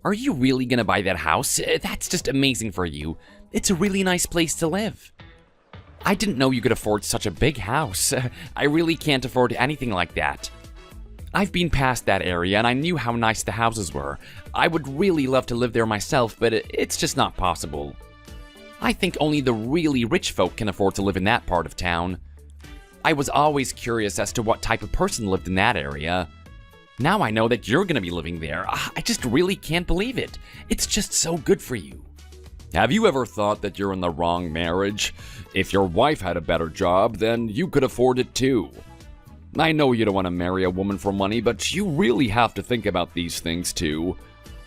Are you really gonna buy that house? That's just amazing for you. It's a really nice place to live. I didn't know you could afford such a big house. I really can't afford anything like that. I've been past that area and I knew how nice the houses were. I would really love to live there myself, but it's just not possible. I think only the really rich folk can afford to live in that part of town. I was always curious as to what type of person lived in that area. Now I know that you're gonna be living there. I just really can't believe it. It's just so good for you. Have you ever thought that you're in the wrong marriage? If your wife had a better job, then you could afford it too. I know you don't want to marry a woman for money, but you really have to think about these things too.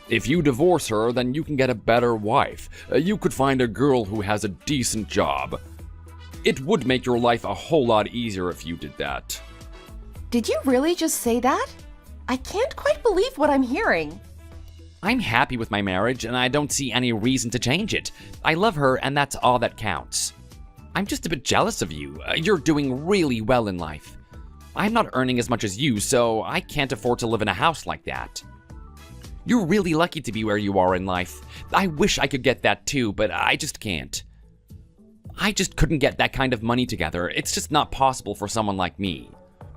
If you divorce her, then you can get a better wife. You could find a girl who has a decent job. It would make your life a whole lot easier if you did that. Did you really just say that? I can't quite believe what I'm hearing. I'm happy with my marriage and I don't see any reason to change it. I love her and that's all that counts. I'm just a bit jealous of you. You're doing really well in life. I'm not earning as much as you, so I can't afford to live in a house like that. You're really lucky to be where you are in life. I wish I could get that too, but I just can't. I just couldn't get that kind of money together. It's just not possible for someone like me.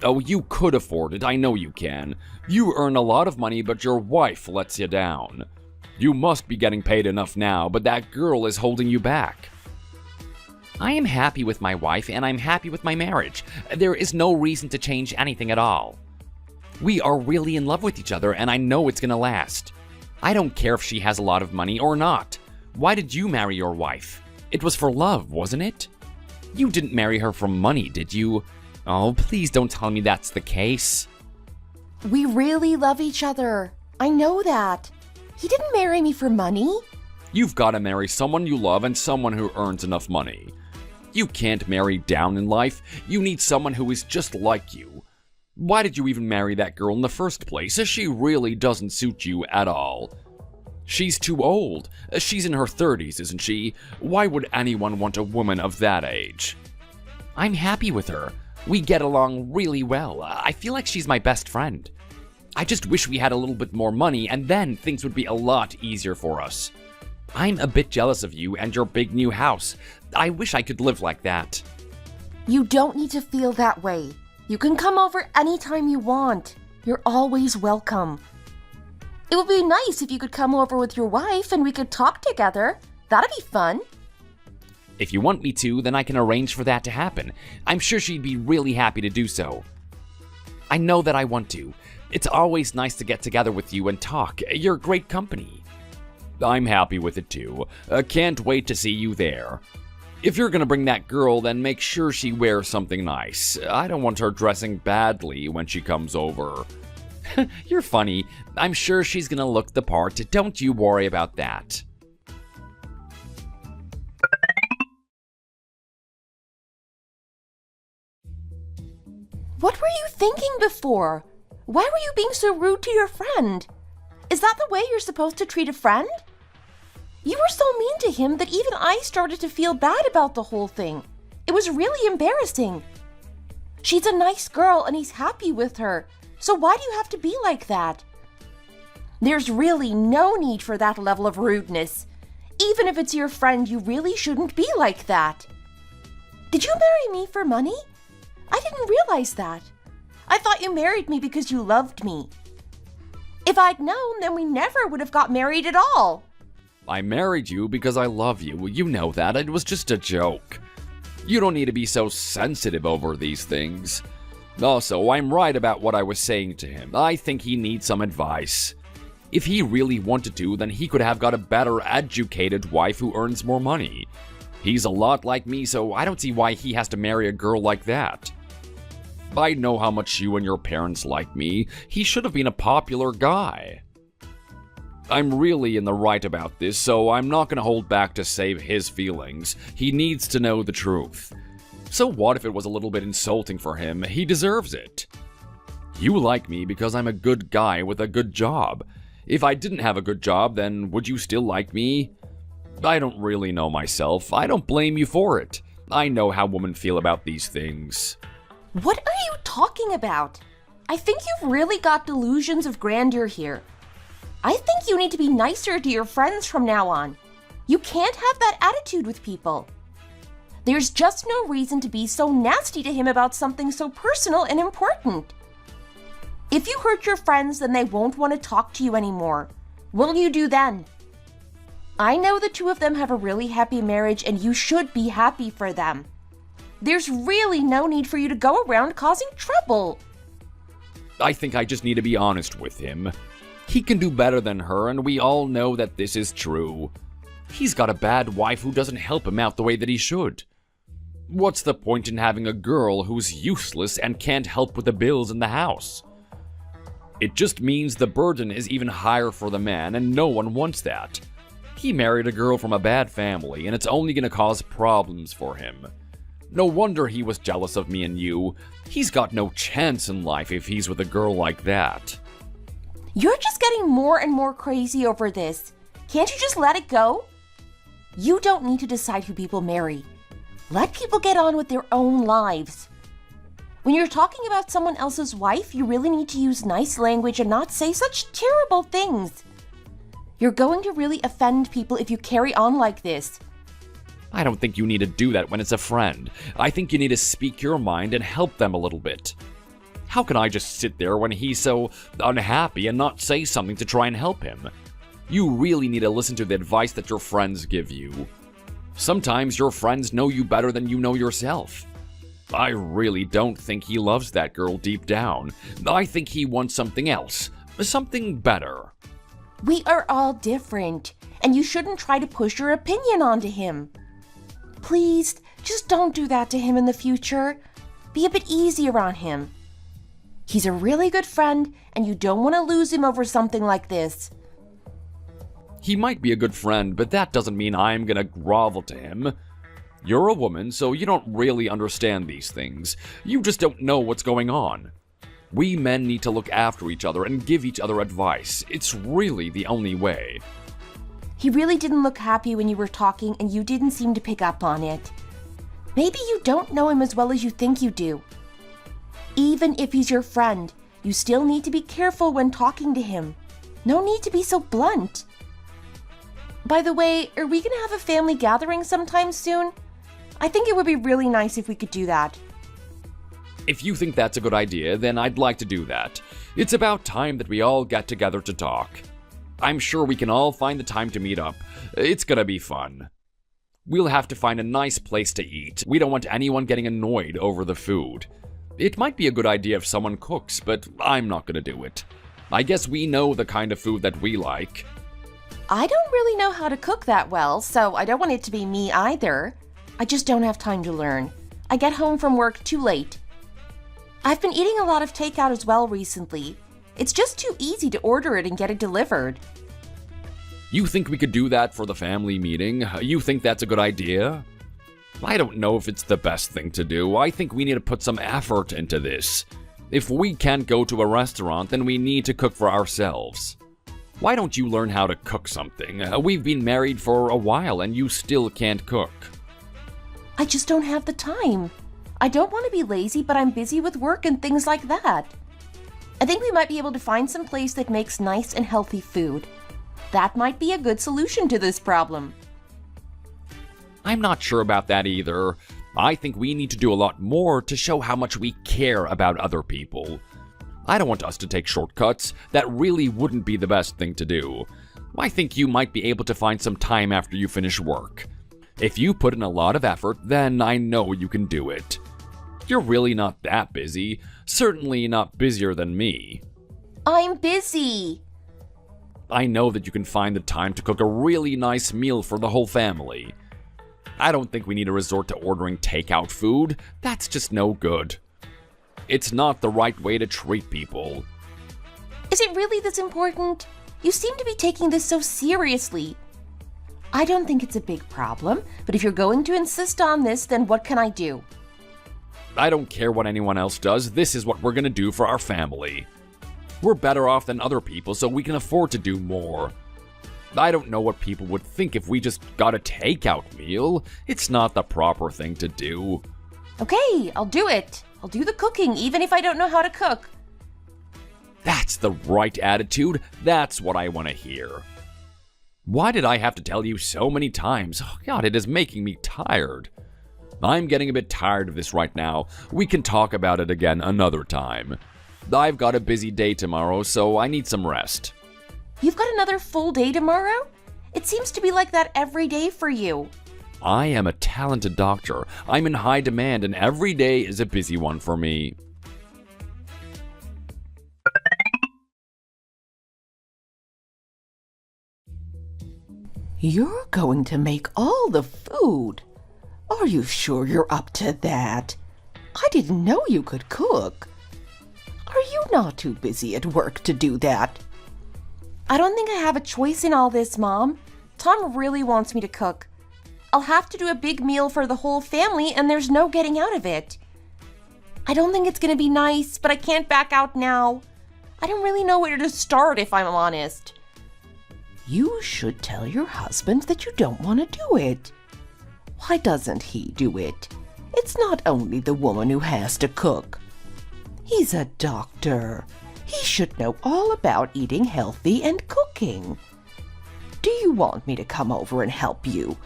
Oh, you could afford it. I know you can. You earn a lot of money, but your wife lets you down. You must be getting paid enough now, but that girl is holding you back. I am happy with my wife and I'm happy with my marriage. There is no reason to change anything at all. We are really in love with each other and I know it's gonna last. I don't care if she has a lot of money or not. Why did you marry your wife? It was for love, wasn't it? You didn't marry her for money, did you? Oh, please don't tell me that's the case. We really love each other. I know that. He didn't marry me for money. You've got to marry someone you love and someone who earns enough money. You can't marry down in life. You need someone who is just like you. Why did you even marry that girl in the first place? She really doesn't suit you at all. She's too old. She's in her 30s, isn't she? Why would anyone want a woman of that age? I'm happy with her. We get along really well. I feel like she's my best friend. I just wish we had a little bit more money and then things would be a lot easier for us. I'm a bit jealous of you and your big new house. I wish I could live like that. You don't need to feel that way. You can come over anytime you want. You're always welcome. It would be nice if you could come over with your wife and we could talk together. That'd be fun. If you want me to, then I can arrange for that to happen. I'm sure she'd be really happy to do so. I know that I want to. It's always nice to get together with you and talk. You're great company. I'm happy with it too. Can't wait to see you there. If you're gonna bring that girl, then make sure she wears something nice. I don't want her dressing badly when she comes over. You're funny. I'm sure she's gonna look the part. Don't you worry about that. What were you thinking before? Why were you being so rude to your friend? Is that the way you're supposed to treat a friend? You were so mean to him that even I started to feel bad about the whole thing. It was really embarrassing. She's a nice girl and he's happy with her. So why do you have to be like that? There's really no need for that level of rudeness. Even if it's your friend, you really shouldn't be like that. Did you marry me for money? I didn't realize that. I thought you married me because you loved me. If I'd known, then we never would have got married at all. I married you because I love you. You know that. It was just a joke. You don't need to be so sensitive over these things. Also, I'm right about what I was saying to him. I think he needs some advice. If he really wanted to, then he could have got a better educated wife who earns more money. He's a lot like me, so I don't see why he has to marry a girl like that. I know how much you and your parents like me. He should have been a popular guy. I'm really in the right about this, so I'm not going to hold back to save his feelings. He needs to know the truth. So what if it was a little bit insulting for him? He deserves it. You like me because I'm a good guy with a good job. If I didn't have a good job, then would you still like me? I don't really know myself. I don't blame you for it. I know how women feel about these things. What are you talking about? I think you've really got delusions of grandeur here. I think you need to be nicer to your friends from now on. You can't have that attitude with people. There's just no reason to be so nasty to him about something so personal and important. If you hurt your friends, then they won't want to talk to you anymore. What'll you do then? I know the two of them have a really happy marriage, and you should be happy for them. There's really no need for you to go around causing trouble. I think I just need to be honest with him. He can do better than her, and we all know that this is true. He's got a bad wife who doesn't help him out the way that he should. What's the point in having a girl who's useless and can't help with the bills in the house? It just means the burden is even higher for the man, and no one wants that. He married a girl from a bad family, and it's only going to cause problems for him. No wonder he was jealous of me and you. He's got no chance in life if he's with a girl like that. You're just getting more and more crazy over this. Can't you just let it go? You don't need to decide who people marry. Let people get on with their own lives. When you're talking about someone else's wife, you really need to use nice language and not say such terrible things. You're going to really offend people if you carry on like this. I don't think you need to do that when it's a friend. I think you need to speak your mind and help them a little bit. How can I just sit there when he's so unhappy and not say something to try and help him? You really need to listen to the advice that your friends give you. Sometimes your friends know you better than you know yourself. I really don't think he loves that girl deep down. I think he wants something else, something better. We are all different, and you shouldn't try to push your opinion onto him. Please, just don't do that to him in the future. Be a bit easier on him. He's a really good friend, and you don't want to lose him over something like this. He might be a good friend, but that doesn't mean I'm gonna grovel to him. You're a woman, so you don't really understand these things. You just don't know what's going on. We men need to look after each other and give each other advice. It's really the only way. He really didn't look happy when you were talking, and you didn't seem to pick up on it. Maybe you don't know him as well as you think you do. Even if he's your friend, you still need to be careful when talking to him. No need to be so blunt. By the way, are we going to have a family gathering sometime soon? I think it would be really nice if we could do that. If you think that's a good idea, then I'd like to do that. It's about time that we all get together to talk. I'm sure we can all find the time to meet up. It's gonna be fun. We'll have to find a nice place to eat. We don't want anyone getting annoyed over the food. It might be a good idea if someone cooks, but I'm not gonna do it. I guess we know the kind of food that we like. I don't really know how to cook that well, so I don't want it to be me either. I just don't have time to learn. I get home from work too late. I've been eating a lot of takeout as well recently. It's just too easy to order it and get it delivered. You think we could do that for the family meeting? You think that's a good idea? I don't know if it's the best thing to do. I think we need to put some effort into this. If we can't go to a restaurant, then we need to cook for ourselves. Why don't you learn how to cook something? We've been married for a while and you still can't cook. I just don't have the time. I don't want to be lazy, but I'm busy with work and things like that. I think we might be able to find some place that makes nice and healthy food. That might be a good solution to this problem. I'm not sure about that either. I think we need to do a lot more to show how much we care about other people. I don't want us to take shortcuts. That really wouldn't be the best thing to do. I think you might be able to find some time after you finish work. If you put in a lot of effort, then I know you can do it. You're really not that busy. Certainly not busier than me. I'm busy. I know that you can find the time to cook a really nice meal for the whole family. I don't think we need to resort to ordering takeout food. That's just no good. It's not the right way to treat people. Is it really this important? You seem to be taking this so seriously. I don't think it's a big problem, but if you're going to insist on this, then what can I do? I don't care what anyone else does. This is what we're gonna do for our family. We're better off than other people, so we can afford to do more. I don't know what people would think if we just got a takeout meal. It's not the proper thing to do. Okay, I'll do it. I'll do the cooking, even if I don't know how to cook. That's the right attitude. That's what I want to hear. Why did I have to tell you so many times? Oh, God, it is making me tired. I'm getting a bit tired of this right now. We can talk about it again another time. I've got a busy day tomorrow, so I need some rest. You've got another full day tomorrow? It seems to be like that every day for you. I am a talented doctor. I'm in high demand, and every day is a busy one for me. You're going to make all the food. Are you sure you're up to that? I didn't know you could cook. Are you not too busy at work to do that? I don't think I have a choice in all this, Mom. Tom really wants me to cook. I'll have to do a big meal for the whole family, and there's no getting out of it. I don't think it's going to be nice, but I can't back out now. I don't really know where to start, if I'm honest. You should tell your husband that you don't want to do it. Why doesn't he do it? It's not only the woman who has to cook. He's a doctor. He should know all about eating healthy and cooking. Do you want me to come over and help you?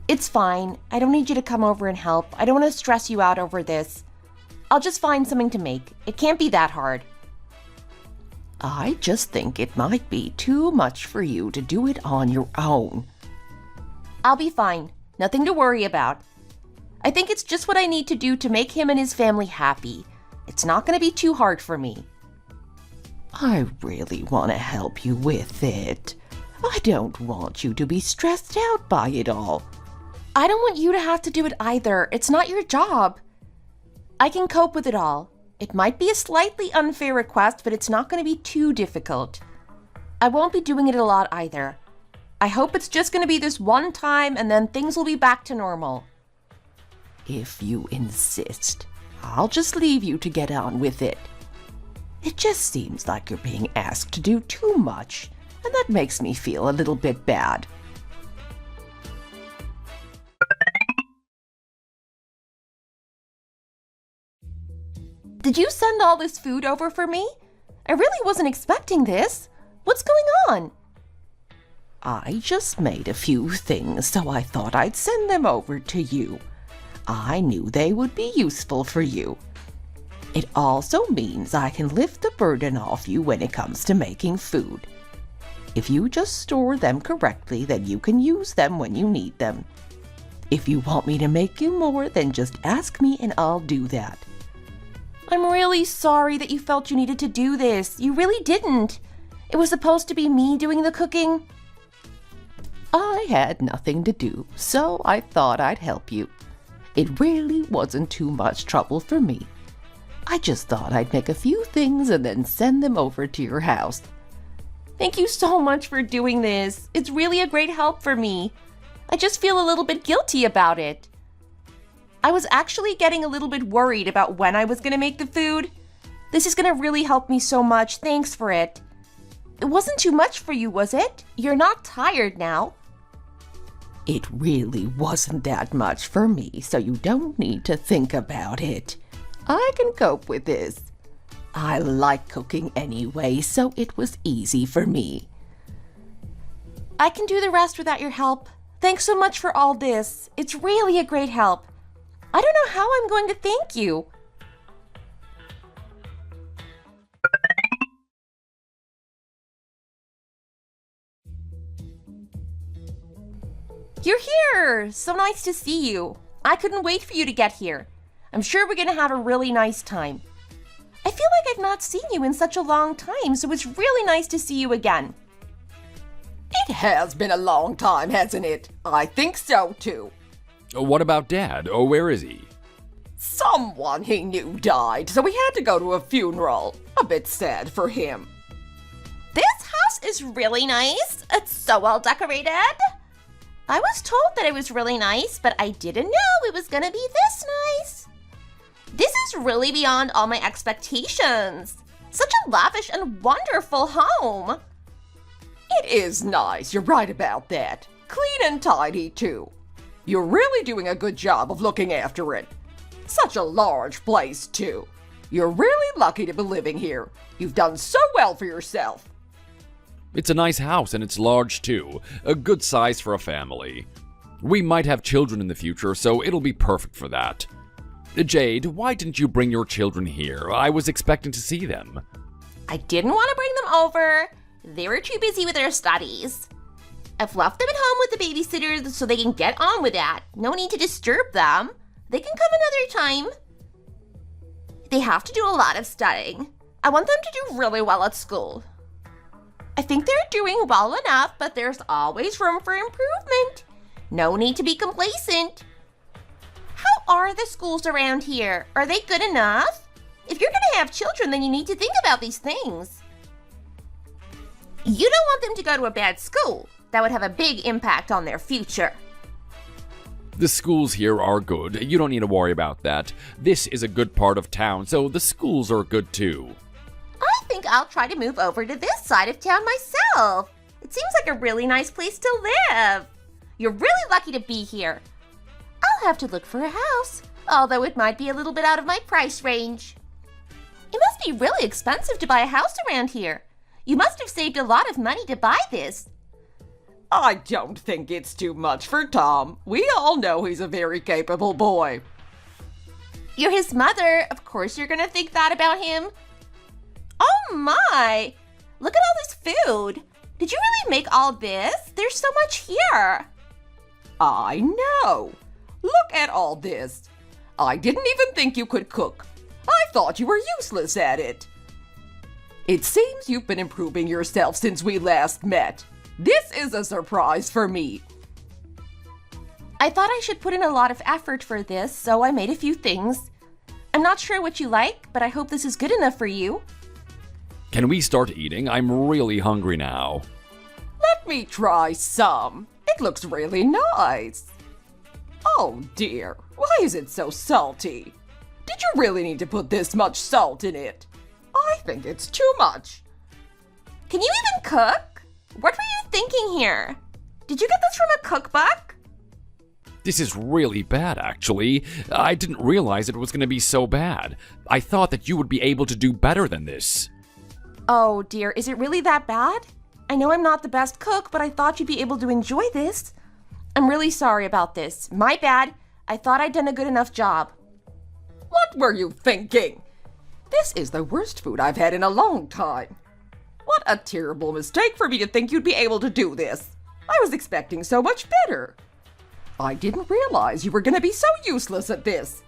It's fine. I don't need you to come over and help. I don't want to stress you out over this. I'll just find something to make. It can't be that hard. I just think it might be too much for you to do it on your own. I'll be fine. Nothing to worry about. I think it's just what I need to do to make him and his family happy. It's not going to be too hard for me. I really want to help you with it. I don't want you to be stressed out by it all. I don't want you to have to do it either. It's not your job. I can cope with it all. It might be a slightly unfair request, but it's not going to be too difficult. I won't be doing it a lot either. I hope it's just going to be this one time and then things will be back to normal. If you insist, I'll just leave you to get on with it. It just seems like you're being asked to do too much, and that makes me feel a little bit bad. Did you send all this food over for me? I really wasn't expecting this. What's going on? I just made a few things, so I thought I'd send them over to you. I knew they would be useful for you. It also means I can lift the burden off you when it comes to making food. If you just store them correctly, then you can use them when you need them. If you want me to make you more, then just ask me and I'll do that. I'm really sorry that you felt you needed to do this. You really didn't. It was supposed to be me doing the cooking. I had nothing to do, so I thought I'd help you. It really wasn't too much trouble for me. I just thought I'd make a few things and then send them over to your house. Thank you so much for doing this. It's really a great help for me. I just feel a little bit guilty about it. I was actually getting a little bit worried about when I was going to make the food. This is going to really help me so much. Thanks for it. It wasn't too much for you, was it? You're not tired now. It really wasn't that much for me, so you don't need to think about it. I can cope with this. I like cooking anyway, so it was easy for me. I can do the rest without your help. Thanks so much for all this. It's really a great help. I don't know how I'm going to thank you. You're here! So nice to see you. I couldn't wait for you to get here. I'm sure we're gonna have a really nice time. I feel like I've not seen you in such a long time, so it's really nice to see you again. It has been a long time, hasn't it? I think so, too. What about Dad? Oh, where is he? Someone he knew died, so we had to go to a funeral. A bit sad for him. This house is really nice. It's so well decorated. I was told that it was really nice, but I didn't know it was gonna be this nice. This is really beyond all my expectations. Such a lavish and wonderful home. It is nice, you're right about that. Clean and tidy, too. You're really doing a good job of looking after it. Such a large place, too. You're really lucky to be living here. You've done so well for yourself. It's a nice house and it's large too. A good size for a family. We might have children in the future, so it'll be perfect for that. Jade, why didn't you bring your children here? I was expecting to see them. I didn't want to bring them over. They were too busy with their studies. I've left them at home with the babysitter so they can get on with that. No need to disturb them. They can come another time. They have to do a lot of studying. I want them to do really well at school. I think they're doing well enough, but there's always room for improvement. No need to be complacent. How are the schools around here? Are they good enough? If you're going to have children, then you need to think about these things. You don't want them to go to a bad school. That would have a big impact on their future. The schools here are good. You don't need to worry about that. This is a good part of town, so the schools are good too. I think I'll try to move over to this side of town myself. It seems like a really nice place to live. You're really lucky to be here. I'll have to look for a house, although it might be a little bit out of my price range. It must be really expensive to buy a house around here. You must have saved a lot of money to buy this. I don't think it's too much for Tom. We all know he's a very capable boy. You're his mother. Of course you're gonna think that about him. Oh my! Look at all this food. Did you really make all this? There's so much here. I know. Look at all this. I didn't even think you could cook. I thought you were useless at it. It seems you've been improving yourself since we last met. This is a surprise for me. I thought I should put in a lot of effort for this, so I made a few things. I'm not sure what you like, but I hope this is good enough for you. Can we start eating? I'm really hungry now. Let me try some. It looks really nice. Oh dear, why is it so salty? Did you really need to put this much salt in it? I think it's too much. Can you even cook? What were you thinking here? Did you get this from a cookbook? This is really bad, actually. I didn't realize it was going to be so bad. I thought that you would be able to do better than this. Oh dear, is it really that bad? I know I'm not the best cook, but I thought you'd be able to enjoy this. I'm really sorry about this. My bad. I thought I'd done a good enough job. What were you thinking? This is the worst food I've had in a long time. What a terrible mistake for me to think you'd be able to do this. I was expecting so much better. I didn't realize you were going to be so useless at this.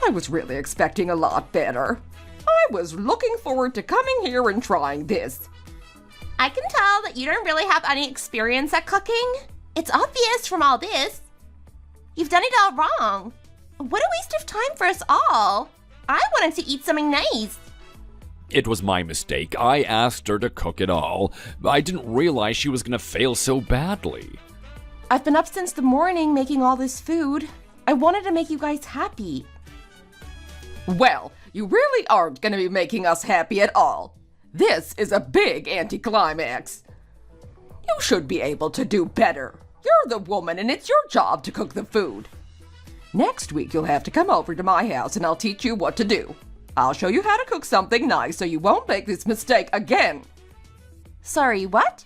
I was really expecting a lot better. I was looking forward to coming here and trying this. I can tell that you don't really have any experience at cooking. It's obvious from all this. You've done it all wrong. What a waste of time for us all. I wanted to eat something nice. It was my mistake. I asked her to cook it all. I didn't realize she was going to fail so badly. I've been up since the morning making all this food. I wanted to make you guys happy. Well, you really aren't going to be making us happy at all. This is a big anticlimax. You should be able to do better. You're the woman and it's your job to cook the food. Next week you'll have to come over to my house and I'll teach you what to do. I'll show you how to cook something nice so you won't make this mistake again. Sorry, what?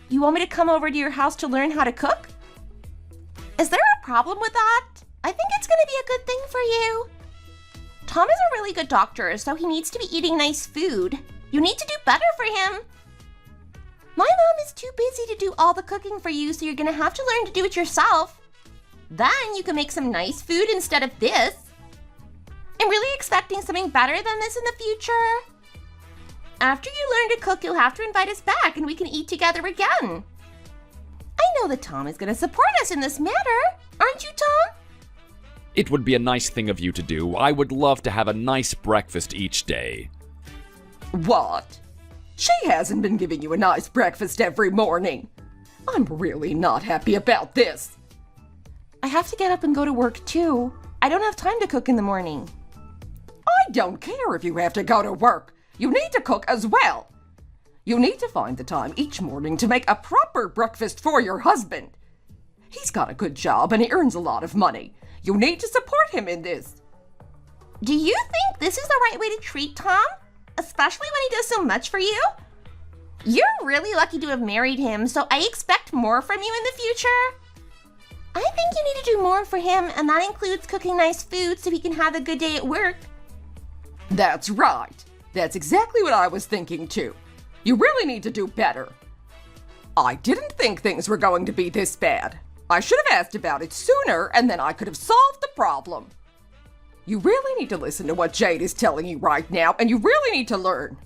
You want me to come over to your house to learn how to cook? Is there a problem with that? I think it's going to be a good thing for you. Tom is a really good doctor, so he needs to be eating nice food. You need to do better for him. My mom is too busy to do all the cooking for you, so you're going to have to learn to do it yourself. Then you can make some nice food instead of this. I'm really expecting something better than this in the future. After you learn to cook, you'll have to invite us back and we can eat together again. I know that Tom is going to support us in this matter. Aren't you, Tom? It would be a nice thing of you to do. I would love to have a nice breakfast each day. What? She hasn't been giving you a nice breakfast every morning. I'm really not happy about this. I have to get up and go to work too. I don't have time to cook in the morning. I don't care if you have to go to work. You need to cook as well. You need to find the time each morning to make a proper breakfast for your husband. He's got a good job and he earns a lot of money. You need to support him in this. Do you think this is the right way to treat Tom? Especially when he does so much for you? You're really lucky to have married him, so I expect more from you in the future. I think you need to do more for him, and that includes cooking nice food so he can have a good day at work. That's right. That's exactly what I was thinking too. You really need to do better. I didn't think things were going to be this bad. I should have asked about it sooner, and then I could have solved the problem. You really need to listen to what Jade is telling you right now, and you really need to learn.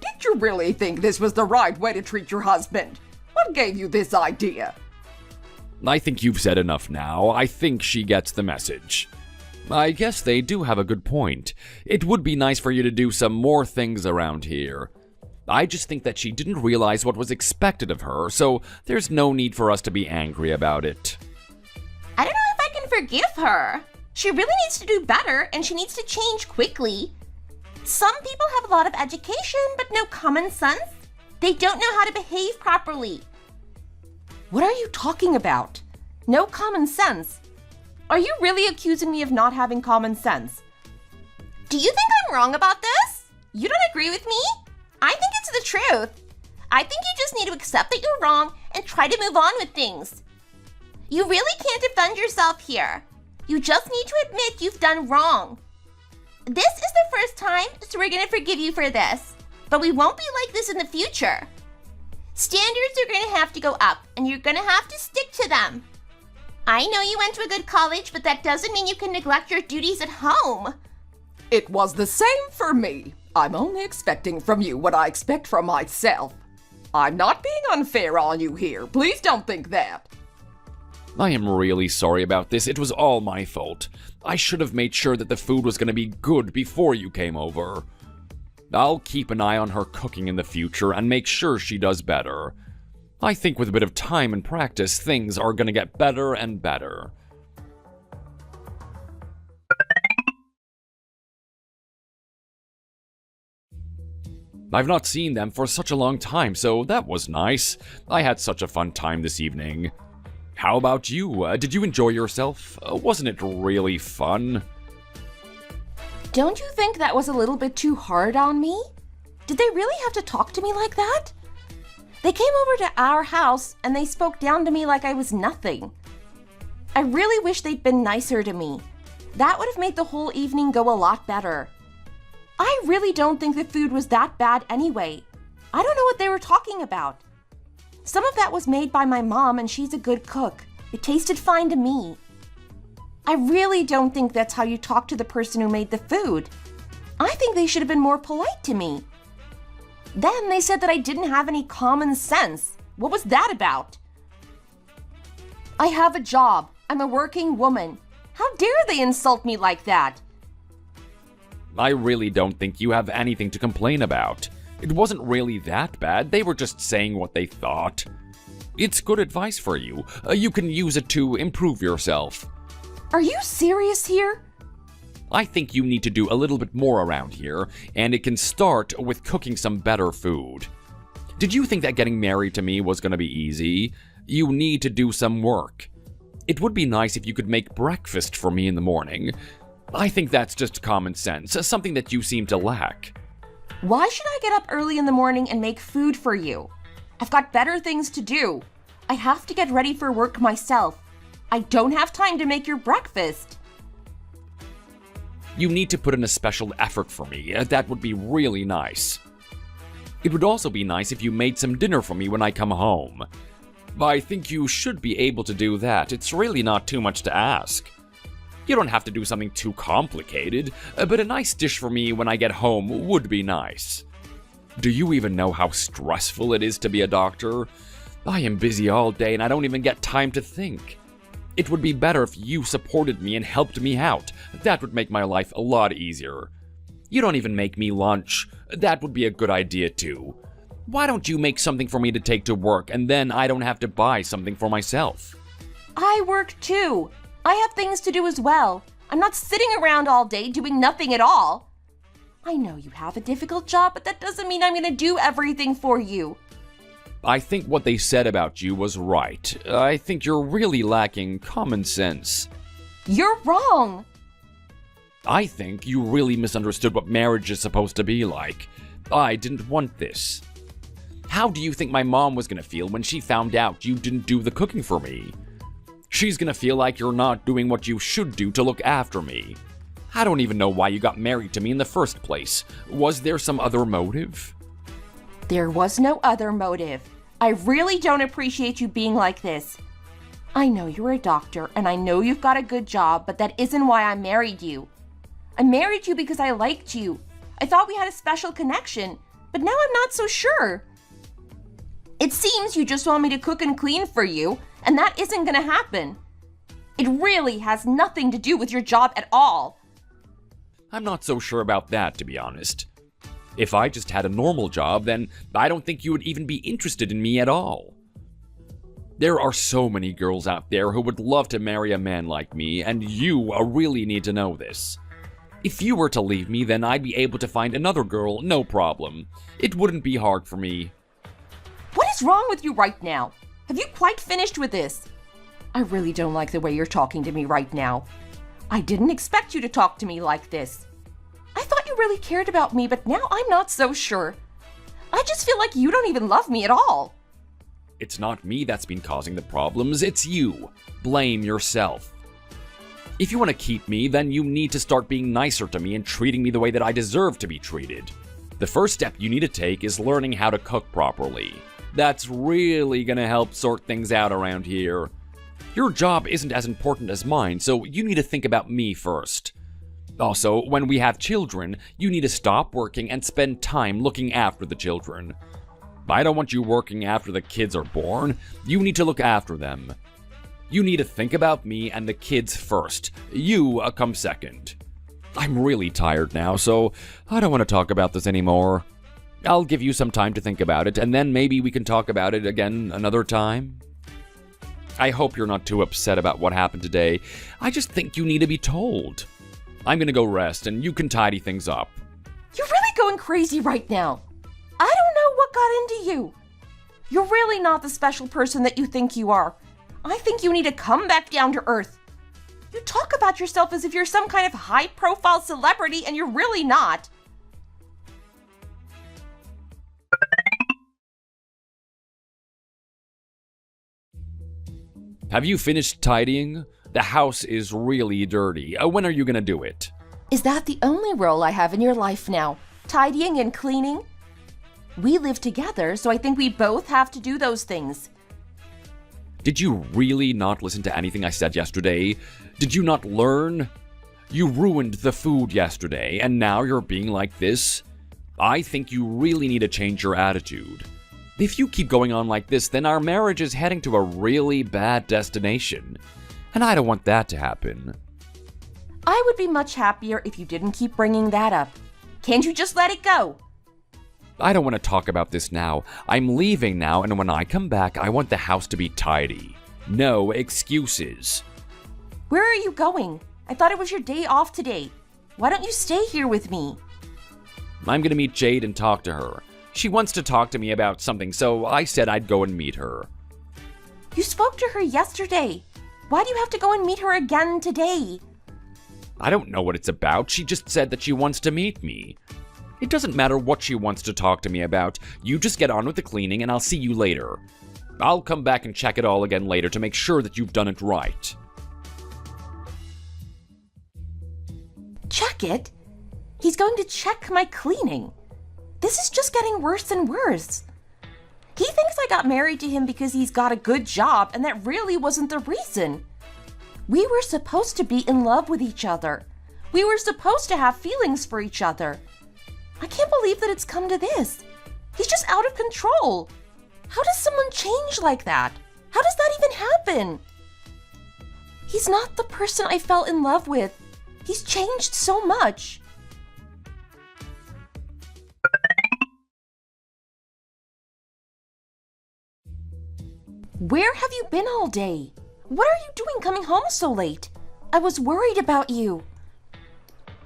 Did you really think this was the right way to treat your husband? What gave you this idea? I think you've said enough now. I think she gets the message. I guess they do have a good point. It would be nice for you to do some more things around here. I just think that she didn't realize what was expected of her, so there's no need for us to be angry about it. I don't know if I can forgive her. She really needs to do better, and she needs to change quickly. Some people have a lot of education, but no common sense. They don't know how to behave properly. What are you talking about? No common sense. Are you really accusing me of not having common sense? Do you think I'm wrong about this? You don't agree with me? I think it's the truth. I think you just need to accept that you're wrong and try to move on with things. You really can't defend yourself here. You just need to admit you've done wrong. This is the first time, so we're gonna forgive you for this. But we won't be like this in the future. Standards are gonna have to go up, and you're gonna have to stick to them. I know you went to a good college, but that doesn't mean you can neglect your duties at home. It was the same for me. I'm only expecting from you what I expect from myself. I'm not being unfair on you here. Please don't think that. I am really sorry about this. It was all my fault. I should have made sure that the food was going to be good before you came over. I'll keep an eye on her cooking in the future and make sure she does better. I think with a bit of time and practice, things are going to get better and better. I've not seen them for such a long time, so that was nice. I had such a fun time this evening. How about you? Did you enjoy yourself? Wasn't it really fun? Don't you think that was a little bit too hard on me? Did they really have to talk to me like that? They came over to our house and they spoke down to me like I was nothing. I really wish they'd been nicer to me. That would have made the whole evening go a lot better. I really don't think the food was that bad anyway. I don't know what they were talking about. Some of that was made by my mom and she's a good cook. It tasted fine to me. I really don't think that's how you talk to the person who made the food. I think they should have been more polite to me. Then they said that I didn't have any common sense. What was that about? I have a job. I'm a working woman. How dare they insult me like that? I really don't think you have anything to complain about. It wasn't really that bad. They were just saying what they thought. It's good advice for you. You can use it to improve yourself. Are you serious here? I think you need to do a little bit more around here, and it can start with cooking some better food. Did you think that getting married to me was going to be easy? You need to do some work. It would be nice if you could make breakfast for me in the morning. I think that's just common sense, something that you seem to lack. Why should I get up early in the morning and make food for you? I've got better things to do. I have to get ready for work myself. I don't have time to make your breakfast. You need to put in a special effort for me. That would be really nice. It would also be nice if you made some dinner for me when I come home. I think you should be able to do that. It's really not too much to ask. You don't have to do something too complicated, but a nice dish for me when I get home would be nice. Do you even know how stressful it is to be a doctor? I am busy all day and I don't even get time to think. It would be better if you supported me and helped me out. That would make my life a lot easier. You don't even make me lunch. That would be a good idea too. Why don't you make something for me to take to work and then I don't have to buy something for myself? I work too. I have things to do as well. I'm not sitting around all day doing nothing at all. I know you have a difficult job, but that doesn't mean I'm going to do everything for you. I think what they said about you was right. I think you're really lacking common sense. You're wrong. I think you really misunderstood what marriage is supposed to be like. I didn't want this. How do you think my mom was gonna feel when she found out you didn't do the cooking for me? She's gonna feel like you're not doing what you should do to look after me. I don't even know why you got married to me in the first place. Was there some other motive? There was no other motive. I really don't appreciate you being like this. I know you're a doctor, and I know you've got a good job, but that isn't why I married you. I married you because I liked you. I thought we had a special connection, but now I'm not so sure. It seems you just want me to cook and clean for you, and that isn't gonna happen. It really has nothing to do with your job at all. I'm not so sure about that, to be honest. If I just had a normal job, then I don't think you would even be interested in me at all. There are so many girls out there who would love to marry a man like me, and you really need to know this. If you were to leave me, then I'd be able to find another girl, no problem. It wouldn't be hard for me. What is wrong with you right now? Have you quite finished with this? I really don't like the way you're talking to me right now. I didn't expect you to talk to me like this. I thought you really cared about me, but now I'm not so sure. I just feel like you don't even love me at all. It's not me that's been causing the problems, it's you. Blame yourself. If you want to keep me, then you need to start being nicer to me and treating me the way that I deserve to be treated. The first step you need to take is learning how to cook properly. That's really gonna help sort things out around here. Your job isn't as important as mine, so you need to think about me first. Also, when we have children, you need to stop working and spend time looking after the children. I don't want you working after the kids are born. You need to look after them. You need to think about me and the kids first. You come second. I'm really tired now, so I don't want to talk about this anymore. I'll give you some time to think about it, and then maybe we can talk about it again another time. I hope you're not too upset about what happened today. I just think you need to be told. I'm gonna go rest, and you can tidy things up. You're really going crazy right now. I don't know what got into you. You're really not the special person that you think you are. I think you need to come back down to earth. You talk about yourself as if you're some kind of high-profile celebrity, and you're really not. Have you finished tidying? The house is really dirty. When are you gonna do it? Is that the only role I have in your life now? Tidying and cleaning? We live together, so I think we both have to do those things. Did you really not listen to anything I said yesterday? Did you not learn? You ruined the food yesterday, and now you're being like this? I think you really need to change your attitude. If you keep going on like this, then our marriage is heading to a really bad destination. And I don't want that to happen. I would be much happier if you didn't keep bringing that up. Can't you just let it go? I don't want to talk about this now. I'm leaving now, and when I come back, I want the house to be tidy. No excuses. Where are you going? I thought it was your day off today. Why don't you stay here with me? I'm gonna meet Jade and talk to her. She wants to talk to me about something, so I said I'd go and meet her. You spoke to her yesterday. Why do you have to go and meet her again today? I don't know what it's about. She just said that she wants to meet me. It doesn't matter what she wants to talk to me about. You just get on with the cleaning and I'll see you later. I'll come back and check it all again later to make sure that you've done it right. Check it? He's going to check my cleaning. This is just getting worse and worse. He thinks I got married to him because he's got a good job, and that really wasn't the reason. We were supposed to be in love with each other. We were supposed to have feelings for each other. I can't believe that it's come to this. He's just out of control. How does someone change like that? How does that even happen? He's not the person I fell in love with. He's changed so much. Where have you been all day? What are you doing coming home so late? I was worried about you.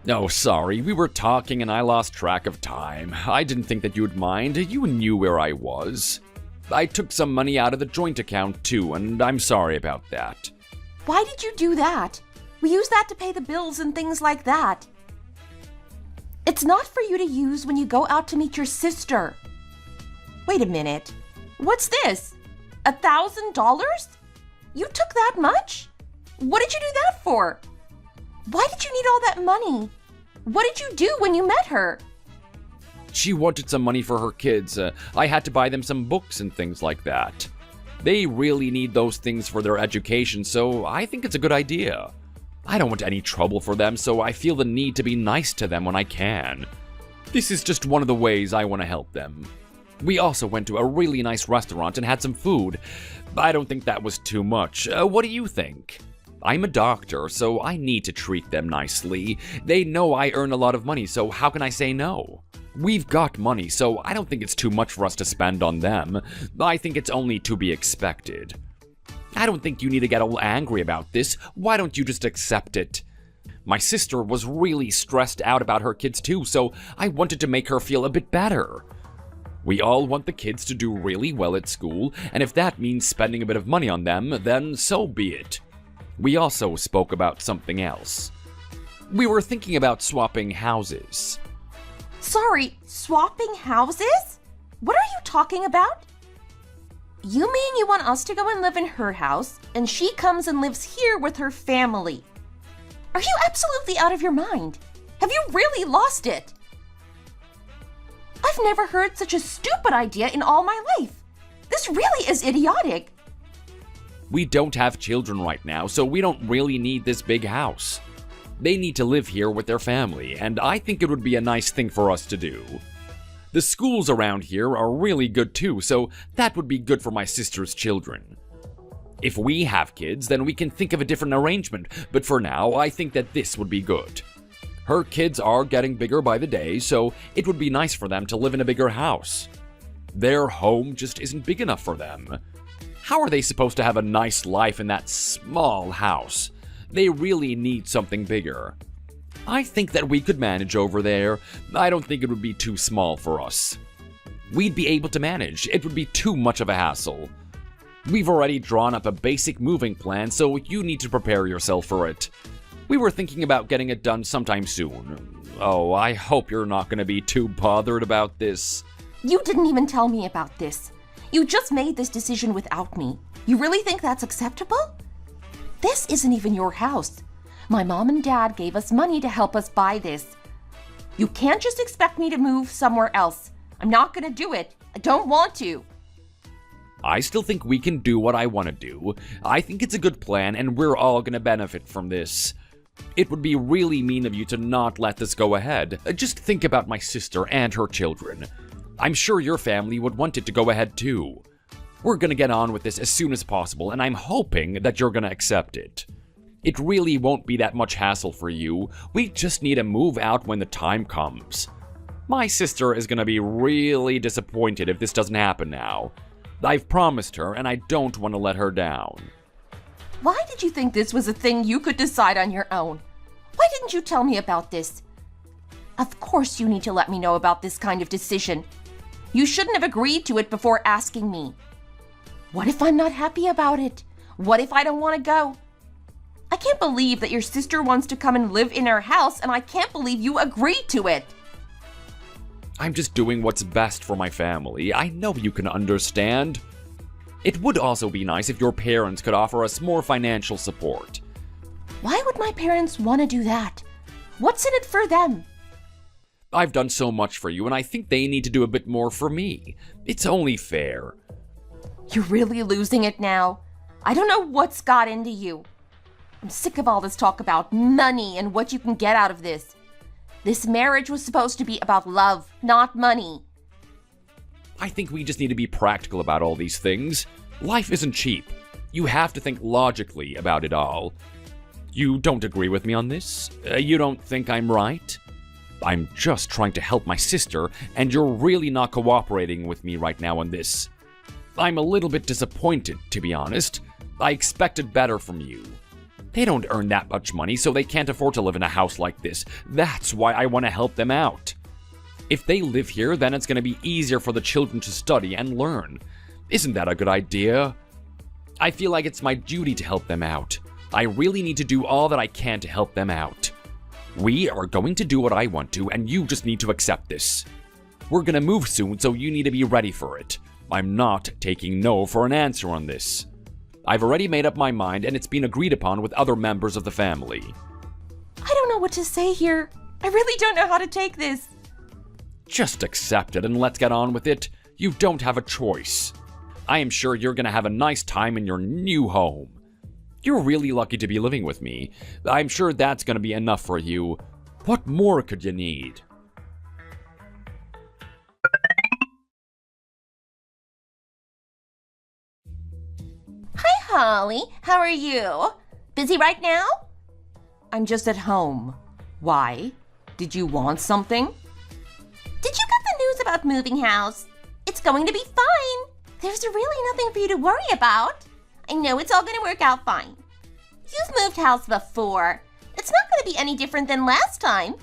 Oh, sorry. We were talking and I lost track of time. I didn't think that you'd mind. You knew where I was. I took some money out of the joint account too, and I'm sorry about that. Why did you do that? We use that to pay the bills and things like that. It's not for you to use when you go out to meet your sister. Wait a minute. What's this? $1,000? You took that much? What did you do that for? Why did you need all that money? What did you do when you met her? She wanted some money for her kids. I had to buy them some books and things like that. They really need those things for their education, so I think it's a good idea. I don't want any trouble for them, so I feel the need to be nice to them when I can. This is just one of the ways I want to help them. We also went to a really nice restaurant and had some food. I don't think that was too much. What do you think? I'm a doctor, so I need to treat them nicely. They know I earn a lot of money, so how can I say no? We've got money, so I don't think it's too much for us to spend on them. I think it's only to be expected. I don't think you need to get all angry about this. Why don't you just accept it? My sister was really stressed out about her kids too, so I wanted to make her feel a bit better. We all want the kids to do really well at school, and if that means spending a bit of money on them, then so be it. We also spoke about something else. We were thinking about swapping houses. Sorry, swapping houses? What are you talking about? You mean you want us to go and live in her house, and she comes and lives here with her family? Are you absolutely out of your mind? Have you really lost it? I've never heard such a stupid idea in all my life. This really is idiotic. We don't have children right now, so we don't really need this big house. They need to live here with their family, and I think it would be a nice thing for us to do. The schools around here are really good too, so that would be good for my sister's children. If we have kids, then we can think of a different arrangement, but for now, I think that this would be good. Her kids are getting bigger by the day, so it would be nice for them to live in a bigger house. Their home just isn't big enough for them. How are they supposed to have a nice life in that small house? They really need something bigger. I think that we could manage over there. I don't think it would be too small for us. We'd be able to manage. It would be too much of a hassle. We've already drawn up a basic moving plan, so you need to prepare yourself for it. We were thinking about getting it done sometime soon. Oh, I hope you're not going to be too bothered about this. You didn't even tell me about this. You just made this decision without me. You really think that's acceptable? This isn't even your house. My mom and dad gave us money to help us buy this. You can't just expect me to move somewhere else. I'm not going to do it. I don't want to. I still think we can do what I want to do. I think it's a good plan, and we're all going to benefit from this. It would be really mean of you to not let this go ahead. Just think about my sister and her children. I'm sure your family would want it to go ahead too. We're going to get on with this as soon as possible, and I'm hoping that you're going to accept it. It really won't be that much hassle for you. We just need to move out when the time comes. My sister is going to be really disappointed if this doesn't happen now. I've promised her, and I don't want to let her down. Why did you think this was a thing you could decide on your own? Why didn't you tell me about this? Of course you need to let me know about this kind of decision. You shouldn't have agreed to it before asking me. What if I'm not happy about it? What if I don't want to go? I can't believe that your sister wants to come and live in our house, and I can't believe you agreed to it. I'm just doing what's best for my family. I know you can understand. It would also be nice if your parents could offer us more financial support. Why would my parents want to do that? What's in it for them? I've done so much for you, and I think they need to do a bit more for me. It's only fair. You're really losing it now. I don't know what's got into you. I'm sick of all this talk about money and what you can get out of this. This marriage was supposed to be about love, not money. I think we just need to be practical about all these things. Life isn't cheap. You have to think logically about it all. You don't agree with me on this? You don't think I'm right? I'm just trying to help my sister, and you're really not cooperating with me right now on this. I'm a little bit disappointed, to be honest. I expected better from you. They don't earn that much money, so they can't afford to live in a house like this. That's why I want to help them out. If they live here, then it's going to be easier for the children to study and learn. Isn't that a good idea? I feel like it's my duty to help them out. I really need to do all that I can to help them out. We are going to do what I want to, and you just need to accept this. We're gonna move soon, so you need to be ready for it. I'm not taking no for an answer on this. I've already made up my mind, and it's been agreed upon with other members of the family. I don't know what to say here. I really don't know how to take this. Just accept it and let's get on with it. You don't have a choice. I am sure you're gonna have a nice time in your new home. You're really lucky to be living with me. I'm sure that's gonna be enough for you. What more could you need? Hi, Holly. How are you? Busy right now? I'm just at home. Why? Did you want something? Did you get the news about moving house? It's going to be fine. There's really nothing for you to worry about. I know it's all going to work out fine. You've moved house before. It's not going to be any different than last time.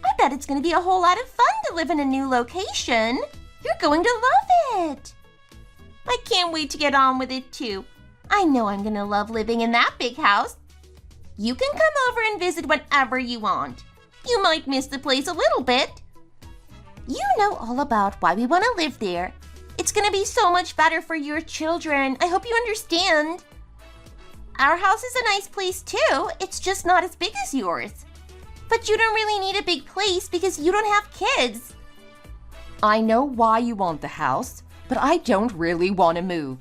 I bet it's going to be a whole lot of fun to live in a new location. You're going to love it. I can't wait to get on with it too. I know I'm going to love living in that big house. You can come over and visit whenever you want. You might miss the place a little bit. You know all about why we want to live there. It's going to be so much better for your children. I hope you understand. Our house is a nice place too. It's just not as big as yours. But you don't really need a big place because you don't have kids. I know why you want the house, but I don't really want to move.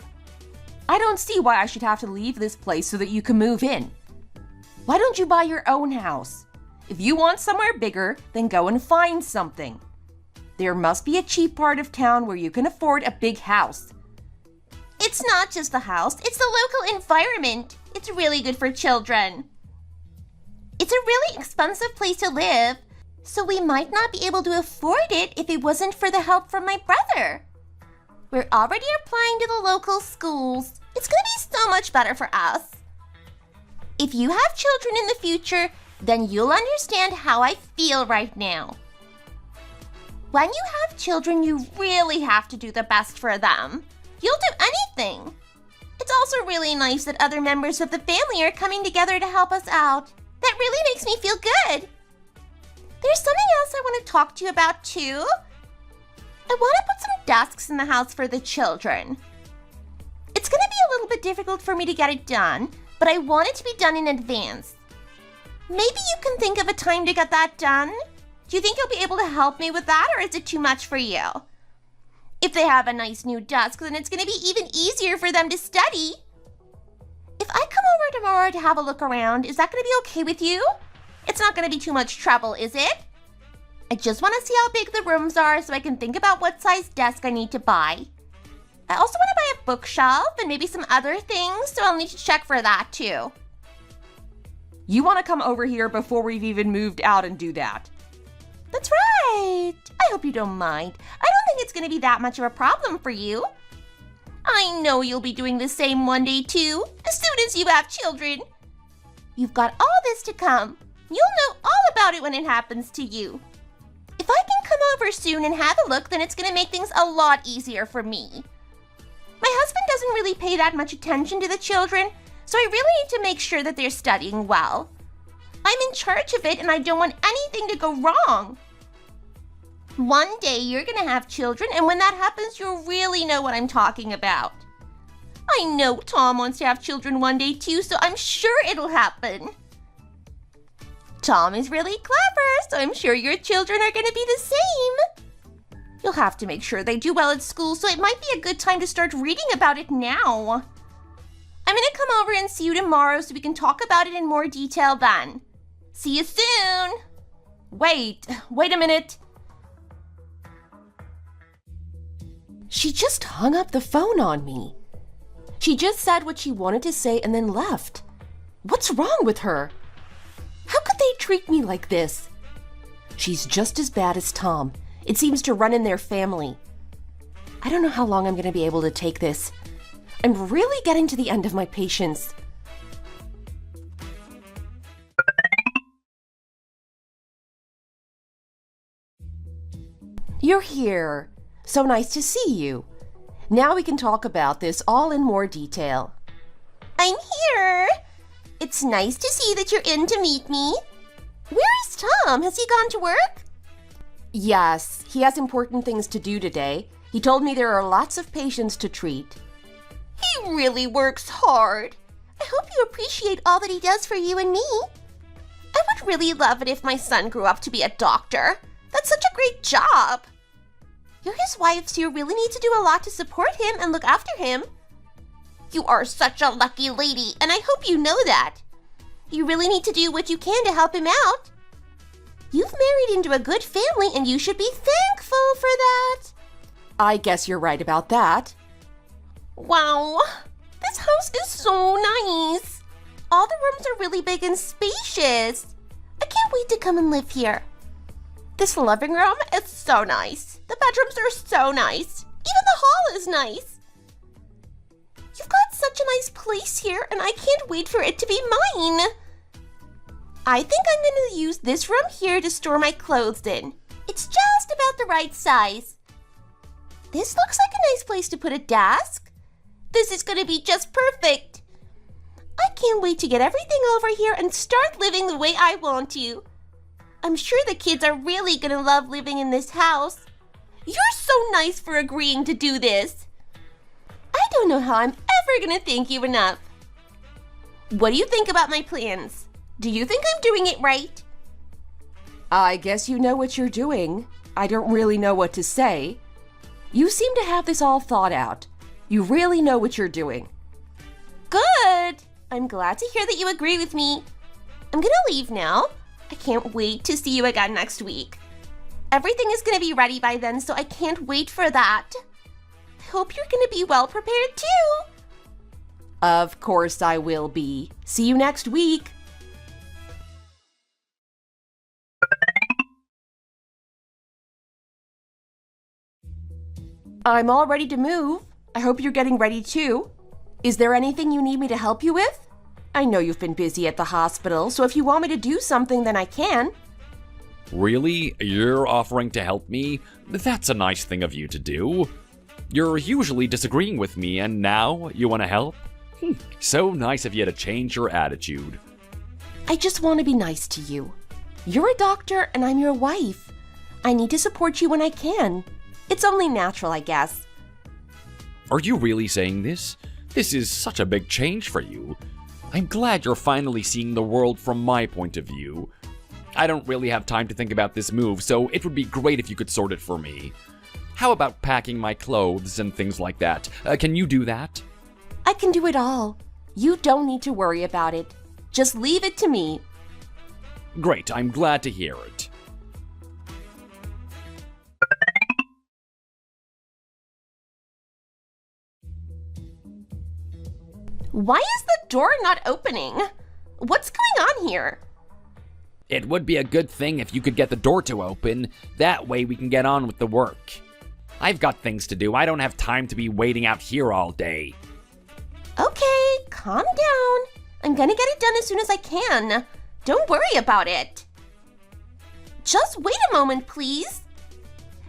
I don't see why I should have to leave this place so that you can move in. Why don't you buy your own house? If you want somewhere bigger, then go and find something. There must be a cheap part of town where you can afford a big house. It's not just the house, it's the local environment. It's really good for children. It's a really expensive place to live, so we might not be able to afford it if it wasn't for the help from my brother. We're already applying to the local schools. It's going to be so much better for us. If you have children in the future, then you'll understand how I feel right now. When you have children, you really have to do the best for them. You'll do anything. It's also really nice that other members of the family are coming together to help us out. That really makes me feel good. There's something else I want to talk to you about too. I want to put some desks in the house for the children. It's going to be a little bit difficult for me to get it done, but I want it to be done in advance. Maybe you can think of a time to get that done? Do you think you'll be able to help me with that, or is it too much for you? If they have a nice new desk, then it's going to be even easier for them to study. If I come over tomorrow to have a look around, is that going to be okay with you? It's not going to be too much trouble, is it? I just want to see how big the rooms are so I can think about what size desk I need to buy. I also want to buy a bookshelf and maybe some other things, so I'll need to check for that too. You want to come over here before we've even moved out and do that? That's right. I hope you don't mind. I don't think it's going to be that much of a problem for you. I know you'll be doing the same one day too, as soon as you have children. You've got all this to come. You'll know all about it when it happens to you. If I can come over soon and have a look, then it's going to make things a lot easier for me. My husband doesn't really pay that much attention to the children, so I really need to make sure that they're studying well. I'm in charge of it and I don't want anything to go wrong. One day you're going to have children, and when that happens, you'll really know what I'm talking about. I know Tom wants to have children one day too, so I'm sure it'll happen. Tom is really clever, so I'm sure your children are going to be the same. You'll have to make sure they do well at school, so it might be a good time to start reading about it now. I'm going to come over and see you tomorrow so we can talk about it in more detail then. See you soon! Wait a minute. She just hung up the phone on me. She just said what she wanted to say and then left. What's wrong with her? How could they treat me like this? She's just as bad as Tom. It seems to run in their family. I don't know how long I'm going to be able to take this. I'm really getting to the end of my patience. You're here. So nice to see you. Now we can talk about this all in more detail. I'm here! It's nice to see that you're in to meet me. Where is Tom? Has he gone to work? Yes, he has important things to do today. He told me there are lots of patients to treat. He really works hard. I hope you appreciate all that he does for you and me. I would really love it if my son grew up to be a doctor. That's such a great job. You're his wife, so you really need to do a lot to support him and look after him. You are such a lucky lady, and I hope you know that. You really need to do what you can to help him out. You've married into a good family, and you should be thankful for that. I guess you're right about that. Wow, this house is so nice. All the rooms are really big and spacious. I can't wait to come and live here. This living room is so nice. The bedrooms are so nice. Even the hall is nice. You've got such a nice place here, and I can't wait for it to be mine. I think I'm going to use this room here to store my clothes in. It's just about the right size. This looks like a nice place to put a desk. This is going to be just perfect. I can't wait to get everything over here and start living the way I want to. I'm sure the kids are really going to love living in this house. You're so nice for agreeing to do this. I don't know how I'm ever going to thank you enough. What do you think about my plans? Do you think I'm doing it right? I guess you know what you're doing. I don't really know what to say. You seem to have this all thought out. You really know what you're doing. Good. I'm glad to hear that you agree with me. I'm gonna leave now. I can't wait to see you again next week. Everything is gonna be ready by then, so I can't wait for that. I hope you're gonna be well prepared too. Of course I will be. See you next week. I'm all ready to move. I hope you're getting ready too. Is there anything you need me to help you with? I know you've been busy at the hospital, so if you want me to do something, then I can. Really? You're offering to help me? That's a nice thing of you to do. You're usually disagreeing with me, and now you want to help? So nice of you to change your attitude. I just want to be nice to you. You're a doctor, and I'm your wife. I need to support you when I can. It's only natural, I guess. Are you really saying this? This is such a big change for you. I'm glad you're finally seeing the world from my point of view. I don't really have time to think about this move, so it would be great if you could sort it for me. How about packing my clothes and things like that? Can you do that? I can do it all. You don't need to worry about it. Just leave it to me. Great, I'm glad to hear it. Why is the door not opening? What's going on here? It would be a good thing if you could get the door to open. That way we can get on with the work. I've got things to do. I don't have time to be waiting out here all day. Okay, calm down. I'm gonna get it done as soon as I can. Don't worry about it. Just wait a moment, please.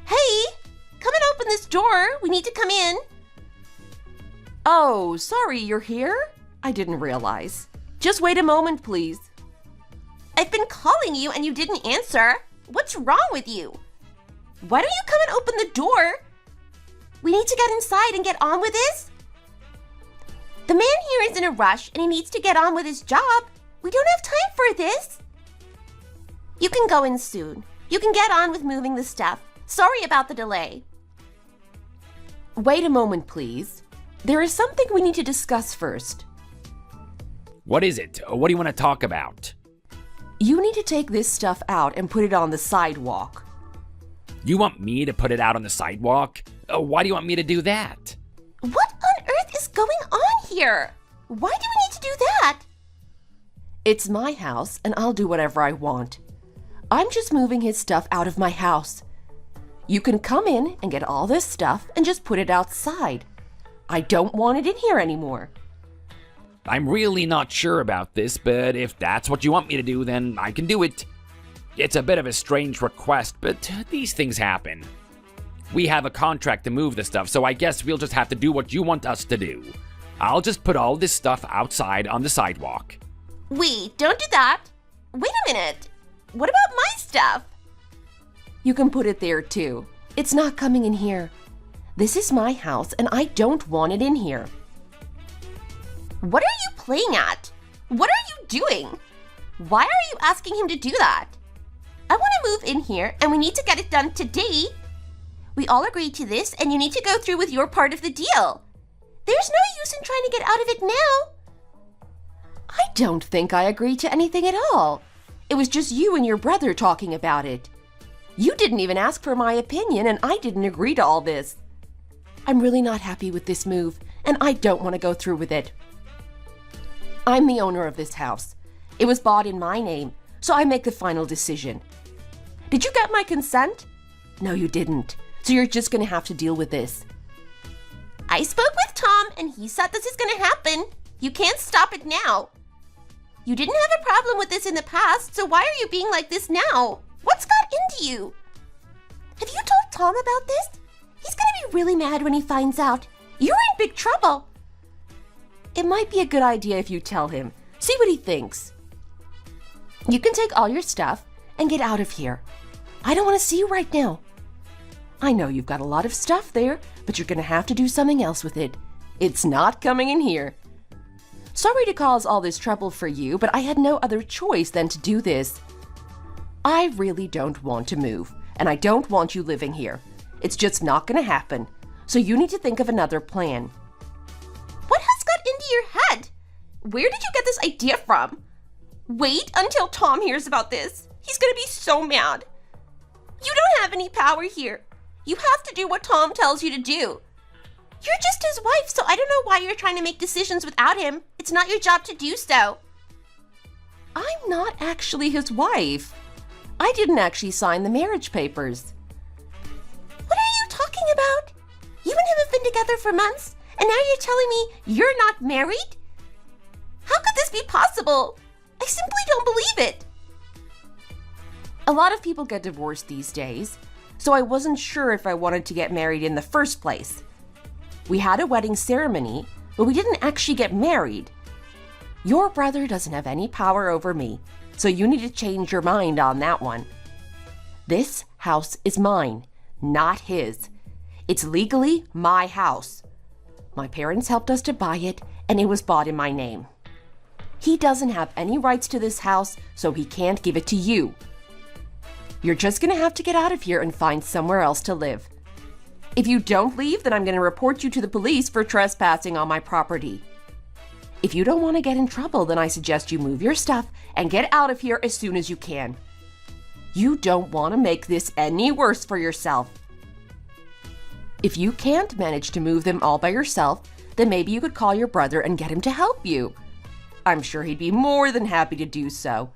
Hey, come and open this door. We need to come in. Oh, sorry, you're here? I didn't realize. Just wait a moment, please. I've been calling you and you didn't answer. What's wrong with you? Why don't you come and open the door? We need to get inside and get on with this. The man here is in a rush and he needs to get on with his job. We don't have time for this. You can go in soon. You can get on with moving the stuff. Sorry about the delay. Wait a moment, please. There is something we need to discuss first. What is it? What do you want to talk about? You need to take this stuff out and put it on the sidewalk. You want me to put it out on the sidewalk? Why do you want me to do that? What on earth is going on here? Why do we need to do that? It's my house, and I'll do whatever I want. I'm just moving his stuff out of my house. You can come in and get all this stuff and just put it outside. I don't want it in here anymore. I'm really not sure about this, but if that's what you want me to do, then I can do it. It's a bit of a strange request, but these things happen. We have a contract to move the stuff, so I guess we'll just have to do what you want us to do. I'll just put all this stuff outside on the sidewalk. Wait, don't do that. Wait a minute. What about my stuff? You can put it there too. It's not coming in here. This is my house and I don't want it in here. What are you playing at? What are you doing? Why are you asking him to do that? I want to move in here and we need to get it done today. We all agreed to this and you need to go through with your part of the deal. There's no use in trying to get out of it now. I don't think I agreed to anything at all. It was just you and your brother talking about it. You didn't even ask for my opinion and I didn't agree to all this. I'm really not happy with this move and I don't want to go through with it. I'm the owner of this house. It was bought in my name, so I make the final decision. Did you get my consent? No, you didn't. So you're just going to have to deal with this. I spoke with Tom and he said this is going to happen. You can't stop it now. You didn't have a problem with this in the past, so why are you being like this now? What's got into you? Have you told Tom about this? He's going to be really mad when he finds out. You're in big trouble. It might be a good idea if you tell him. See what he thinks. You can take all your stuff and get out of here. I don't want to see you right now. I know you've got a lot of stuff there, but you're going to have to do something else with it. It's not coming in here. Sorry to cause all this trouble for you, but I had no other choice than to do this. I really don't want to move, and I don't want you living here. It's just not going to happen, so you need to think of another plan. What has got into your head? Where did you get this idea from? Wait until Tom hears about this. He's gonna be so mad. You don't have any power here. You have to do what Tom tells you to do. You're just his wife, so I don't know why you're trying to make decisions without him. It's not your job to do so. I'm not actually his wife. I didn't actually sign the marriage papers. What are you talking about? You and him have been together for months, and now you're telling me you're not married? How could this be possible? I simply don't believe it. A lot of people get divorced these days, so I wasn't sure if I wanted to get married in the first place. We had a wedding ceremony, but we didn't actually get married. Your brother doesn't have any power over me, so you need to change your mind on that one. This house is mine, not his. It's legally my house. My parents helped us to buy it, and it was bought in my name. He doesn't have any rights to this house, so he can't give it to you. You're just gonna have to get out of here and find somewhere else to live. If you don't leave, then I'm gonna report you to the police for trespassing on my property. If you don't want to get in trouble, then I suggest you move your stuff and get out of here as soon as you can. You don't want to make this any worse for yourself. If you can't manage to move them all by yourself, then maybe you could call your brother and get him to help you. I'm sure he'd be more than happy to do so.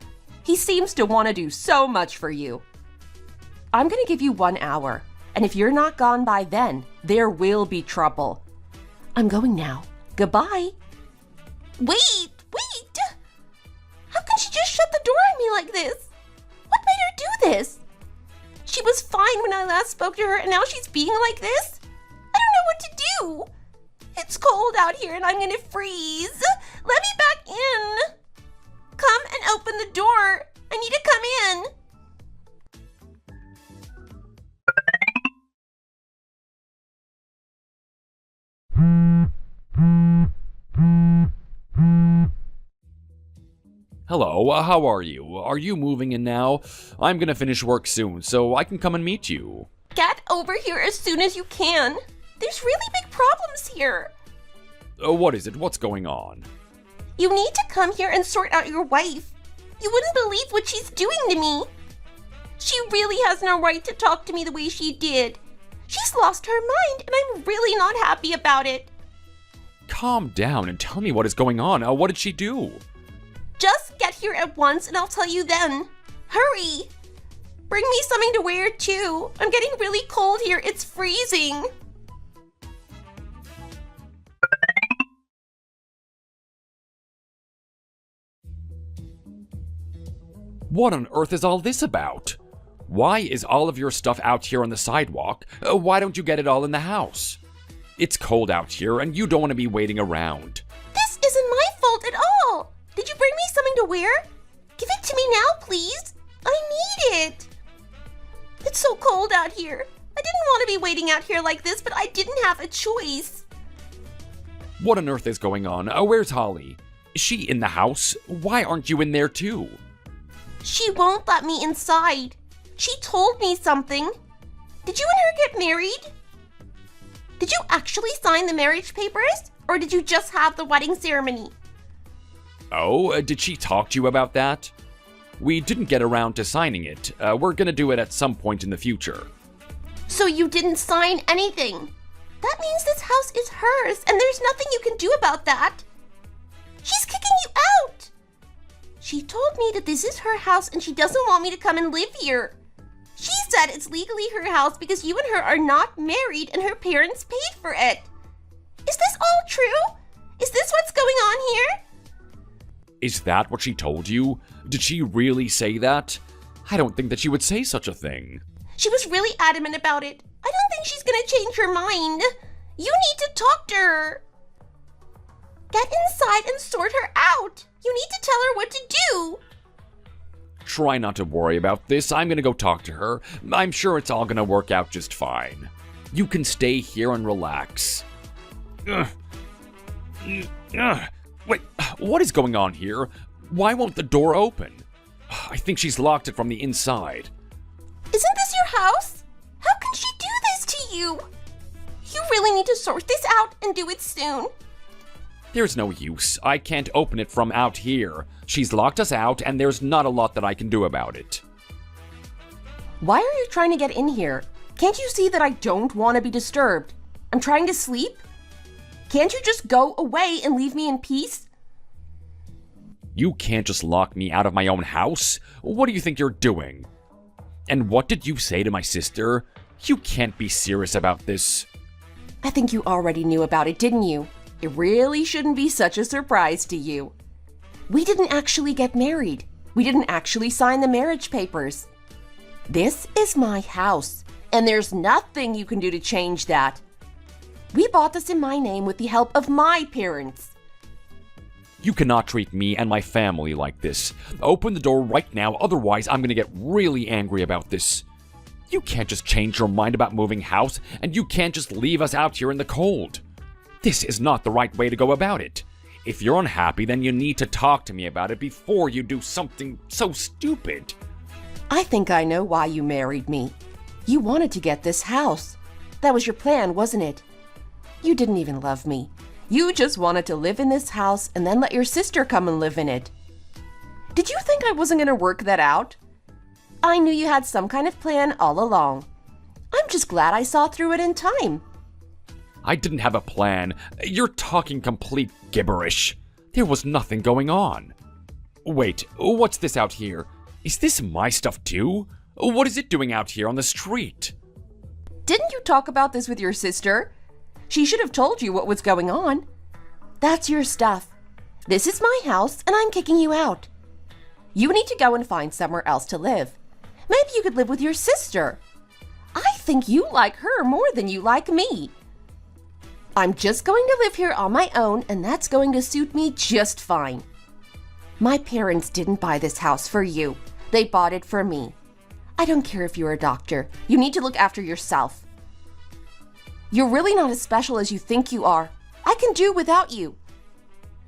He seems to want to do so much for you. I'm going to give you 1 hour, and if you're not gone by then, there will be trouble. I'm going now. Goodbye. Wait! How can she just shut the door on me like this? What made her do this? She was fine when I last spoke to her, and now she's being like this? I don't know what to do. It's cold out here and I'm gonna freeze. Let me back in. Come and open the door. I need to come in. Hello, how are you? Are you moving in now? I'm gonna finish work soon, so I can come and meet you. Get over here as soon as you can. There's really big problems here. What is it? What's going on? You need to come here and sort out your wife. You wouldn't believe what she's doing to me. She really has no right to talk to me the way she did. She's lost her mind, and I'm really not happy about it. Calm down and tell me what is going on. What did she do? Just get here at once and I'll tell you then. Hurry! Bring me something to wear too. I'm getting really cold here. It's freezing. What on earth is all this about? Why is all of your stuff out here on the sidewalk? Why don't you get it all in the house? It's cold out here and you don't want to be waiting around. This isn't my fault at all. Did you bring me something to wear? Give it to me now, please. I need it. It's so cold out here. I didn't want to be waiting out here like this, but I didn't have a choice. What on earth is going on? Where's Holly? Is she in the house? Why aren't you in there too? She won't let me inside. She told me something. Did you and her get married? Did you actually sign the marriage papers? Or did you just have the wedding ceremony? Oh, did she talk to you about that? We didn't get around to signing it. We're gonna do it at some point in the future. So you didn't sign anything. That means this house is hers, and there's nothing you can do about that. She's kicking you out. She told me that this is her house and she doesn't want me to come and live here. She said it's legally her house because you and her are not married and her parents paid for it. Is this all true? Is this what's going on here? Is that what she told you? Did she really say that? I don't think that she would say such a thing. She was really adamant about it. I don't think she's gonna change her mind. You need to talk to her. Get inside and sort her out. You need to tell her what to do. Try not to worry about this. I'm gonna go talk to her. I'm sure it's all gonna work out just fine. You can stay here and relax. Wait, what is going on here? Why won't the door open? I think she's locked it from the inside. Isn't this your house? How can she do this to you? You really need to sort this out and do it soon. There's no use. I can't open it from out here. She's locked us out, and there's not a lot that I can do about it. Why are you trying to get in here? Can't you see that I don't want to be disturbed? I'm trying to sleep. Can't you just go away and leave me in peace? You can't just lock me out of my own house. What do you think you're doing? And what did you say to my sister? You can't be serious about this. I think you already knew about it, didn't you? It really shouldn't be such a surprise to you. We didn't actually get married. We didn't actually sign the marriage papers. This is my house, and there's nothing you can do to change that. We bought this in my name with the help of my parents. You cannot treat me and my family like this. Open the door right now, otherwise I'm gonna get really angry about this. You can't just change your mind about moving house, and you can't just leave us out here in the cold. This is not the right way to go about it. If you're unhappy, then you need to talk to me about it before you do something so stupid. I think I know why you married me. You wanted to get this house. That was your plan, wasn't it? You didn't even love me. You just wanted to live in this house and then let your sister come and live in it. Did you think I wasn't going to work that out? I knew you had some kind of plan all along. I'm just glad I saw through it in time. I didn't have a plan. You're talking complete gibberish. There was nothing going on. Wait, what's this out here? Is this my stuff too? What is it doing out here on the street? Didn't you talk about this with your sister? She should have told you what was going on. That's your stuff. This is my house, and I'm kicking you out. You need to go and find somewhere else to live. Maybe you could live with your sister. I think you like her more than you like me. I'm just going to live here on my own, and that's going to suit me just fine. My parents didn't buy this house for you. They bought it for me. I don't care if you're a doctor. You need to look after yourself. You're really not as special as you think you are. I can do without you.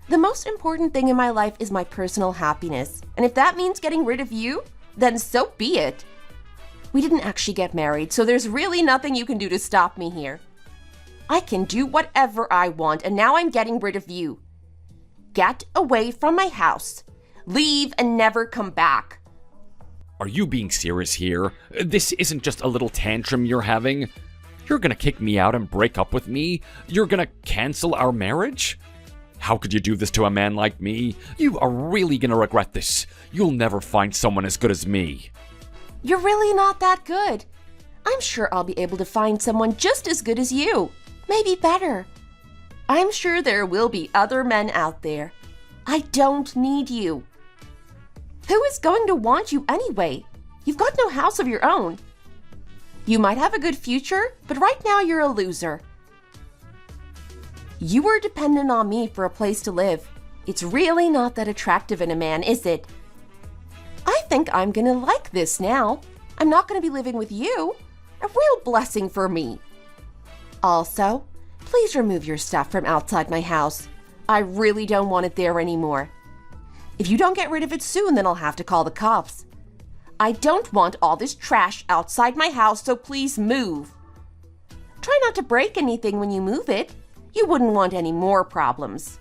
The most important thing in my life is my personal happiness, and if that means getting rid of you, then so be it. We didn't actually get married, so there's really nothing you can do to stop me here. I can do whatever I want, and now I'm getting rid of you. Get away from my house. Leave and never come back. Are you being serious here? This isn't just a little tantrum you're having. You're gonna kick me out and break up with me? You're gonna cancel our marriage? How could you do this to a man like me? You are really gonna regret this. You'll never find someone as good as me. You're really not that good. I'm sure I'll be able to find someone just as good as you. Maybe better. I'm sure there will be other men out there. I don't need you. Who is going to want you anyway? You've got no house of your own. You might have a good future, but right now you're a loser. You were dependent on me for a place to live. It's really not that attractive in a man, is it? I think I'm gonna like this now. I'm not gonna be living with you. A real blessing for me. Also, please remove your stuff from outside my house. I really don't want it there anymore. If you don't get rid of it soon, then I'll have to call the cops. I don't want all this trash outside my house, so please move. Try not to break anything when you move it. You wouldn't want any more problems.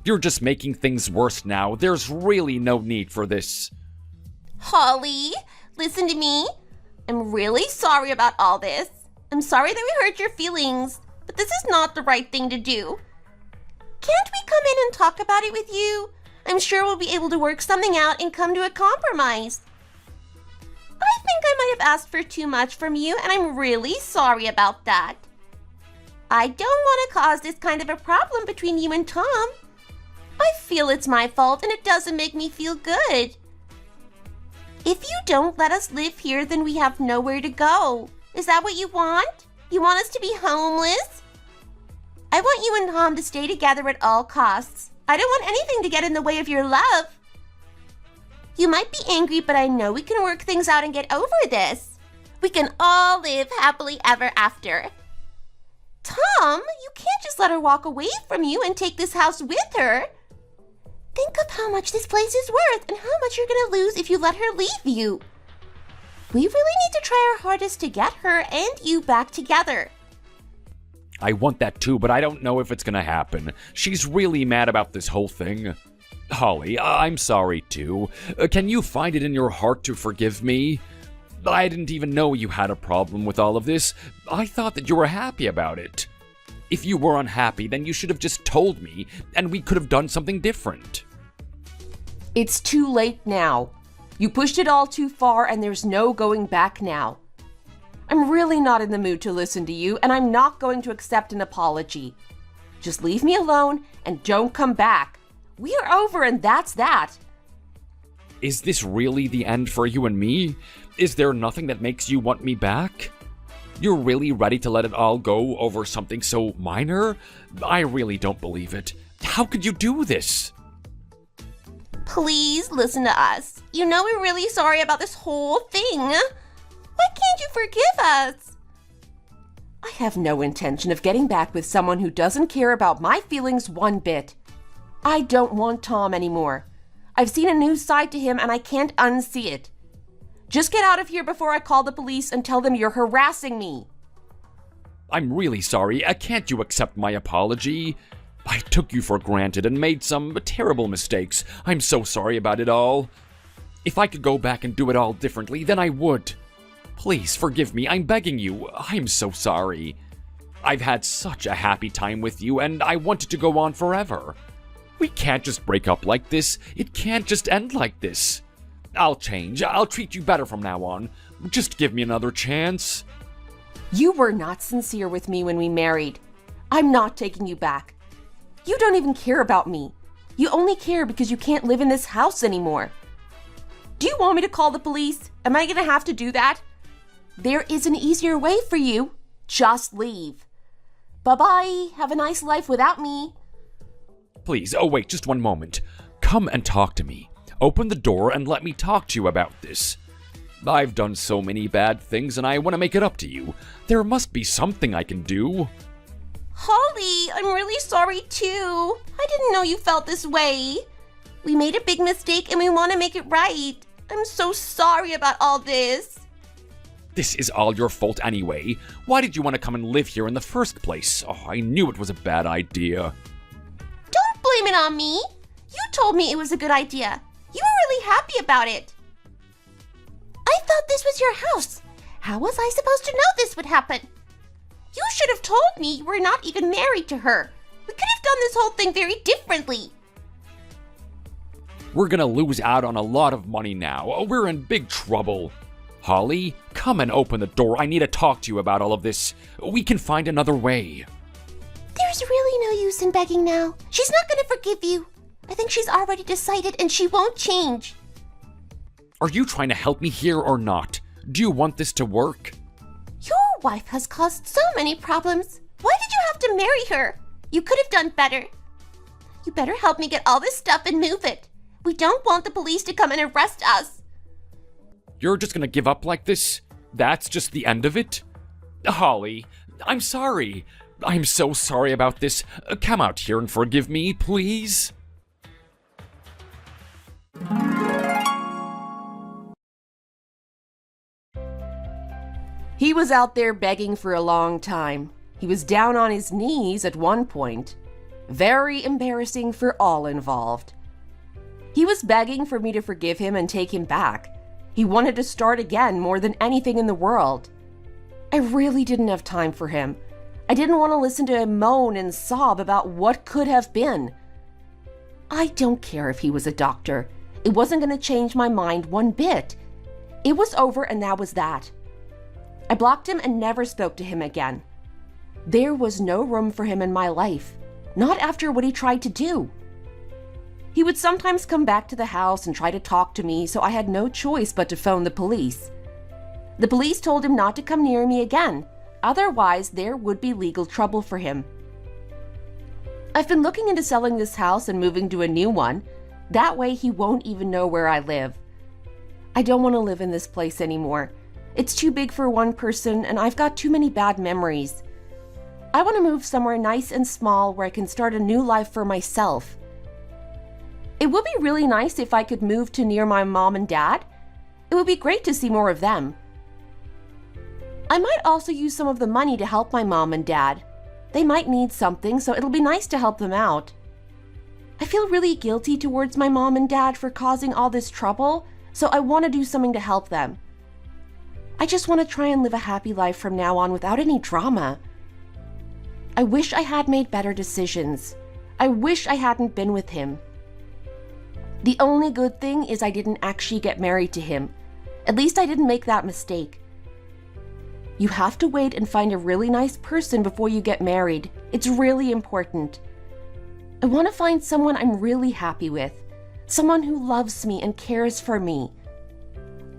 You're just making things worse now. There's really no need for this. Holly, listen to me. I'm really sorry about all this. I'm sorry that we hurt your feelings, but this is not the right thing to do. Can't we come in and talk about it with you? I'm sure we'll be able to work something out and come to a compromise. I think I might have asked for too much from you, and I'm really sorry about that. I don't want to cause this kind of a problem between you and Tom. I feel it's my fault, and it doesn't make me feel good. If you don't let us live here, then we have nowhere to go. Is that what you want? You want us to be homeless? I want you and Tom to stay together at all costs. I don't want anything to get in the way of your love. You might be angry, but I know we can work things out and get over this. We can all live happily ever after. Tom, you can't just let her walk away from you and take this house with her. Think of how much this place is worth and how much you're going to lose if you let her leave you. We really need to try our hardest to get her and you back together. I want that too, but I don't know if it's gonna happen. She's really mad about this whole thing. Holly, I'm sorry too. Can you find it in your heart to forgive me? I didn't even know you had a problem with all of this. I thought that you were happy about it. If you were unhappy, then you should have just told me, and we could have done something different. It's too late now. You pushed it all too far, and there's no going back now. I'm really not in the mood to listen to you, and I'm not going to accept an apology. Just leave me alone and don't come back. We are over, and that's that. Is this really the end for you and me? Is there nothing that makes you want me back? You're really ready to let it all go over something so minor? I really don't believe it. How could you do this? Please listen to us. You know we're really sorry about this whole thing. Why can't you forgive us? I have no intention of getting back with someone who doesn't care about my feelings one bit. I don't want Tom anymore. I've seen a new side to him and I can't unsee it. Just get out of here before I call the police and tell them you're harassing me. I'm really sorry. Can't you accept my apology? I took you for granted and made some terrible mistakes. I'm so sorry about it all. If I could go back and do it all differently, then I would. Please forgive me. I'm begging you. I'm so sorry. I've had such a happy time with you, and I want it to go on forever. We can't just break up like this. It can't just end like this. I'll change. I'll treat you better from now on. Just give me another chance. You were not sincere with me when we married. I'm not taking you back. You don't even care about me. You only care because you can't live in this house anymore. Do you want me to call the police? Am I going to have to do that? There is an easier way for you. Just leave. Bye-bye. Have a nice life without me. Please, oh wait, just one moment. Come and talk to me. Open the door and let me talk to you about this. I've done so many bad things and I want to make it up to you. There must be something I can do. Holly, I'm really sorry too. I didn't know you felt this way. We made a big mistake and we want to make it right. I'm so sorry about all this. This is all your fault anyway. Why did you want to come and live here in the first place? Oh, I knew it was a bad idea. Don't blame it on me. You told me it was a good idea. You were really happy about it. I thought this was your house. How was I supposed to know this would happen? You should have told me you were not even married to her. We could have done this whole thing very differently. We're gonna lose out on a lot of money now. We're in big trouble. Holly, come and open the door. I need to talk to you about all of this. We can find another way. There's really no use in begging now. She's not going to forgive you. I think she's already decided and she won't change. Are you trying to help me here or not? Do you want this to work? Your wife has caused so many problems. Why did you have to marry her? You could have done better. You better help me get all this stuff and move it. We don't want the police to come and arrest us. You're just gonna give up like this? That's just the end of it? Holly, I'm sorry. I'm so sorry about this. Come out here and forgive me, please. He was out there begging for a long time. He was down on his knees at one point. Very embarrassing for all involved. He was begging for me to forgive him and take him back. He wanted to start again more than anything in the world. I really didn't have time for him. I didn't want to listen to him moan and sob about what could have been. I don't care if he was a doctor. It wasn't going to change my mind one bit. It was over and that was that. I blocked him and never spoke to him again. There was no room for him in my life, not after what he tried to do. He would sometimes come back to the house and try to talk to me, so I had no choice but to phone the police. The police told him not to come near me again, otherwise there would be legal trouble for him. I've been looking into selling this house and moving to a new one. That way he won't even know where I live. I don't want to live in this place anymore. It's too big for one person, and I've got too many bad memories. I want to move somewhere nice and small where I can start a new life for myself. It would be really nice if I could move to near my mom and dad. It would be great to see more of them. I might also use some of the money to help my mom and dad. They might need something, so it'll be nice to help them out. I feel really guilty towards my mom and dad for causing all this trouble, so I want to do something to help them. I just want to try and live a happy life from now on without any drama. I wish I had made better decisions. I wish I hadn't been with him. The only good thing is I didn't actually get married to him. At least I didn't make that mistake. You have to wait and find a really nice person before you get married. It's really important. I want to find someone I'm really happy with. Someone who loves me and cares for me.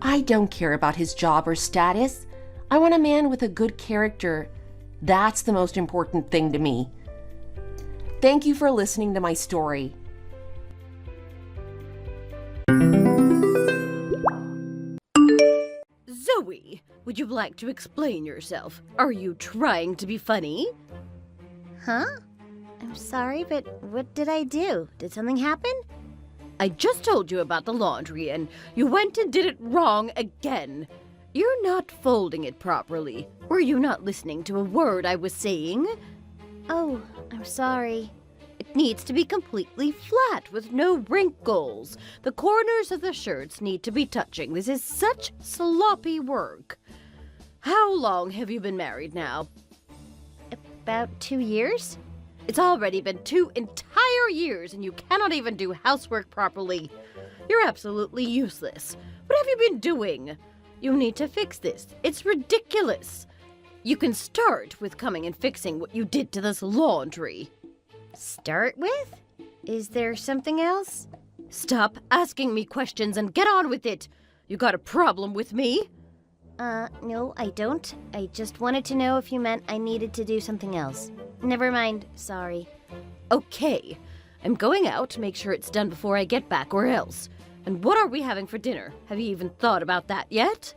I don't care about his job or status. I want a man with a good character. That's the most important thing to me. Thank you for listening to my story. Zoe, would you like to explain yourself? Are you trying to be funny? Huh? I'm sorry, but what did I do? Did something happen? I just told you about the laundry and you went and did it wrong again. You're not folding it properly. Were you not listening to a word I was saying? Oh, I'm sorry. It needs to be completely flat with no wrinkles. The corners of the shirts need to be touching. This is such sloppy work. How long have you been married now? About 2 years? It's already been 2 entire years and you cannot even do housework properly. You're absolutely useless. What have you been doing? You need to fix this. It's ridiculous. You can start with coming and fixing what you did to this laundry. Start with? Is there something else? Stop asking me questions and get on with it. You got a problem with me? No, I don't. I just wanted to know if you meant I needed to do something else. Never mind, sorry. Okay. I'm going out to make sure it's done before I get back or else. And what are we having for dinner? Have you even thought about that yet?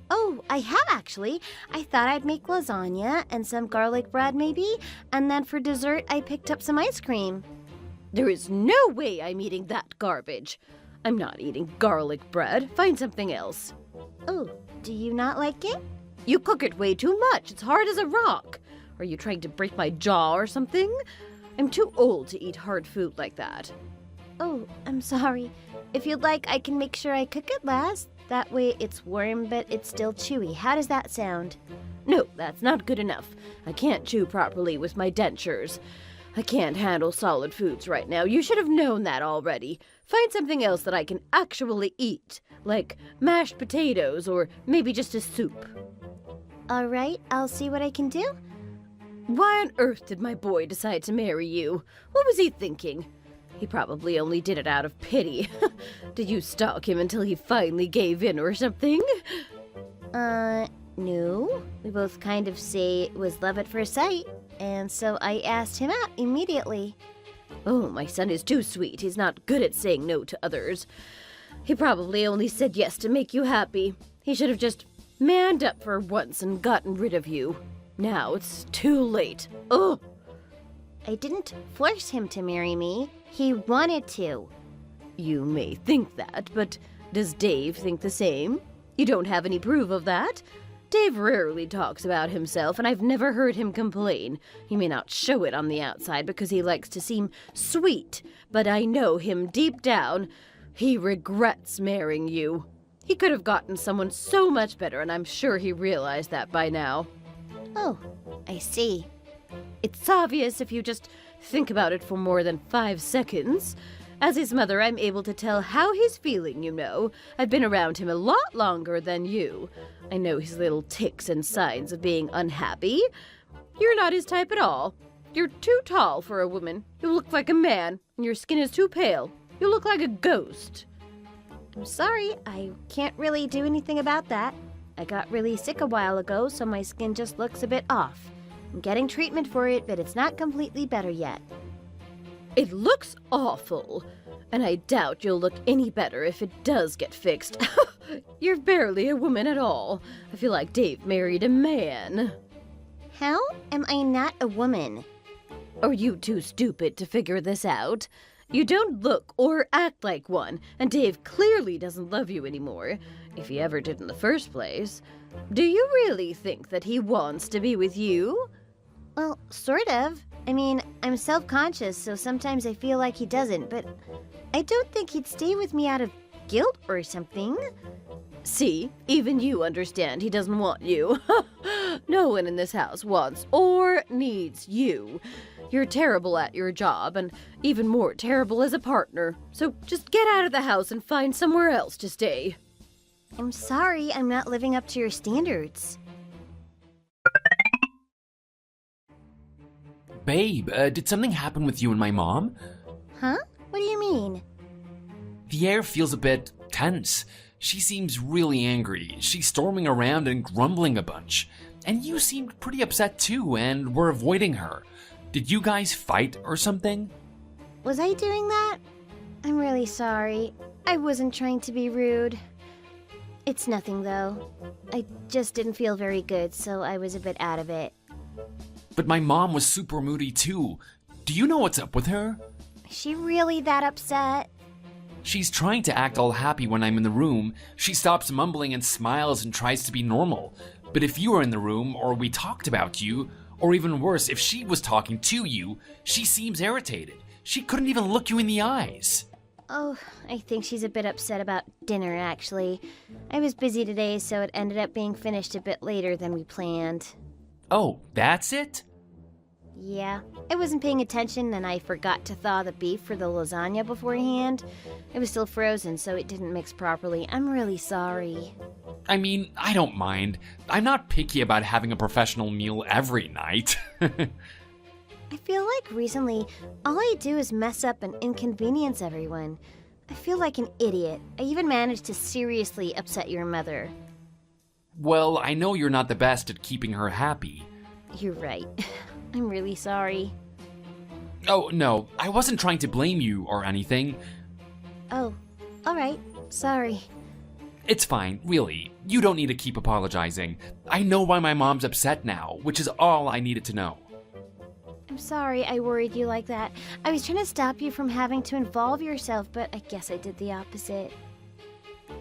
Oh, I have actually. I thought I'd make lasagna and some garlic bread maybe, and then for dessert I picked up some ice cream. There is no way I'm eating that garbage. I'm not eating garlic bread. Find something else. Oh, do you not like it? You cook it way too much. It's hard as a rock. Are you trying to break my jaw or something? I'm too old to eat hard food like that. Oh, I'm sorry. If you'd like, I can make sure I cook it last. That way it's warm, but it's still chewy. How does that sound? No, that's not good enough. I can't chew properly with my dentures. I can't handle solid foods right now. You should have known that already. Find something else that I can actually eat, like mashed potatoes or maybe just a soup. All right, I'll see what I can do. Why on earth did my boy decide to marry you? What was he thinking? He probably only did it out of pity. Did you stalk him until he finally gave in or something? No. We both kind of say it was love at first sight, and so I asked him out immediately. Oh, my son is too sweet. He's not good at saying no to others. He probably only said yes to make you happy. He should have just manned up for once and gotten rid of you. Now it's too late. Ugh! I didn't force him to marry me. He wanted to. You may think that, but does Dave think the same? You don't have any proof of that? Dave rarely talks about himself, and I've never heard him complain. He may not show it on the outside because he likes to seem sweet, but I know him deep down. He regrets marrying you. He could have gotten someone so much better, and I'm sure he realized that by now. Oh, I see. It's obvious if you just think about it for more than 5 seconds. As his mother, I'm able to tell how he's feeling, you know. I've been around him a lot longer than you. I know his little tics and signs of being unhappy. You're not his type at all. You're too tall for a woman. You look like a man, and your skin is too pale. You look like a ghost. I'm sorry, I can't really do anything about that. I got really sick a while ago, so my skin just looks a bit off. I'm getting treatment for it, but it's not completely better yet. It looks awful, and I doubt you'll look any better if it does get fixed. You're barely a woman at all. I feel like Dave married a man. How am I not a woman? Are you too stupid to figure this out? You don't look or act like one, and Dave clearly doesn't love you anymore, if he ever did in the first place. Do you really think that he wants to be with you? Well, sort of. I mean, I'm self-conscious, so sometimes I feel like he doesn't, but I don't think he'd stay with me out of guilt or something. See, even you understand he doesn't want you. No one in this house wants or needs you. You're terrible at your job, and even more terrible as a partner. So just get out of the house and find somewhere else to stay. I'm sorry I'm not living up to your standards. Babe, did something happen with you and my mom? Huh? What do you mean? The air feels a bit tense. She seems really angry. She's storming around and grumbling a bunch. And you seemed pretty upset too, and were avoiding her. Did you guys fight or something? Was I doing that? I'm really sorry. I wasn't trying to be rude. It's nothing, though. I just didn't feel very good, so I was a bit out of it. But my mom was super moody too. Do you know what's up with her? Is she really that upset? She's trying to act all happy when I'm in the room. She stops mumbling and smiles and tries to be normal. But if you were in the room, or we talked about you, or even worse, if she was talking to you, she seems irritated. She couldn't even look you in the eyes. Oh, I think she's a bit upset about dinner, actually. I was busy today, so it ended up being finished a bit later than we planned. Oh, that's it? Yeah, I wasn't paying attention and I forgot to thaw the beef for the lasagna beforehand. It was still frozen, so it didn't mix properly. I'm really sorry. I mean, I don't mind. I'm not picky about having a professional meal every night. I feel like recently, all I do is mess up and inconvenience everyone. I feel like an idiot. I even managed to seriously upset your mother. Well, I know you're not the best at keeping her happy. You're right. I'm really sorry. Oh, no, I wasn't trying to blame you or anything. Oh, alright. Sorry. It's fine, really. You don't need to keep apologizing. I know why my mom's upset now, which is all I needed to know. I'm sorry I worried you like that. I was trying to stop you from having to involve yourself, but I guess I did the opposite.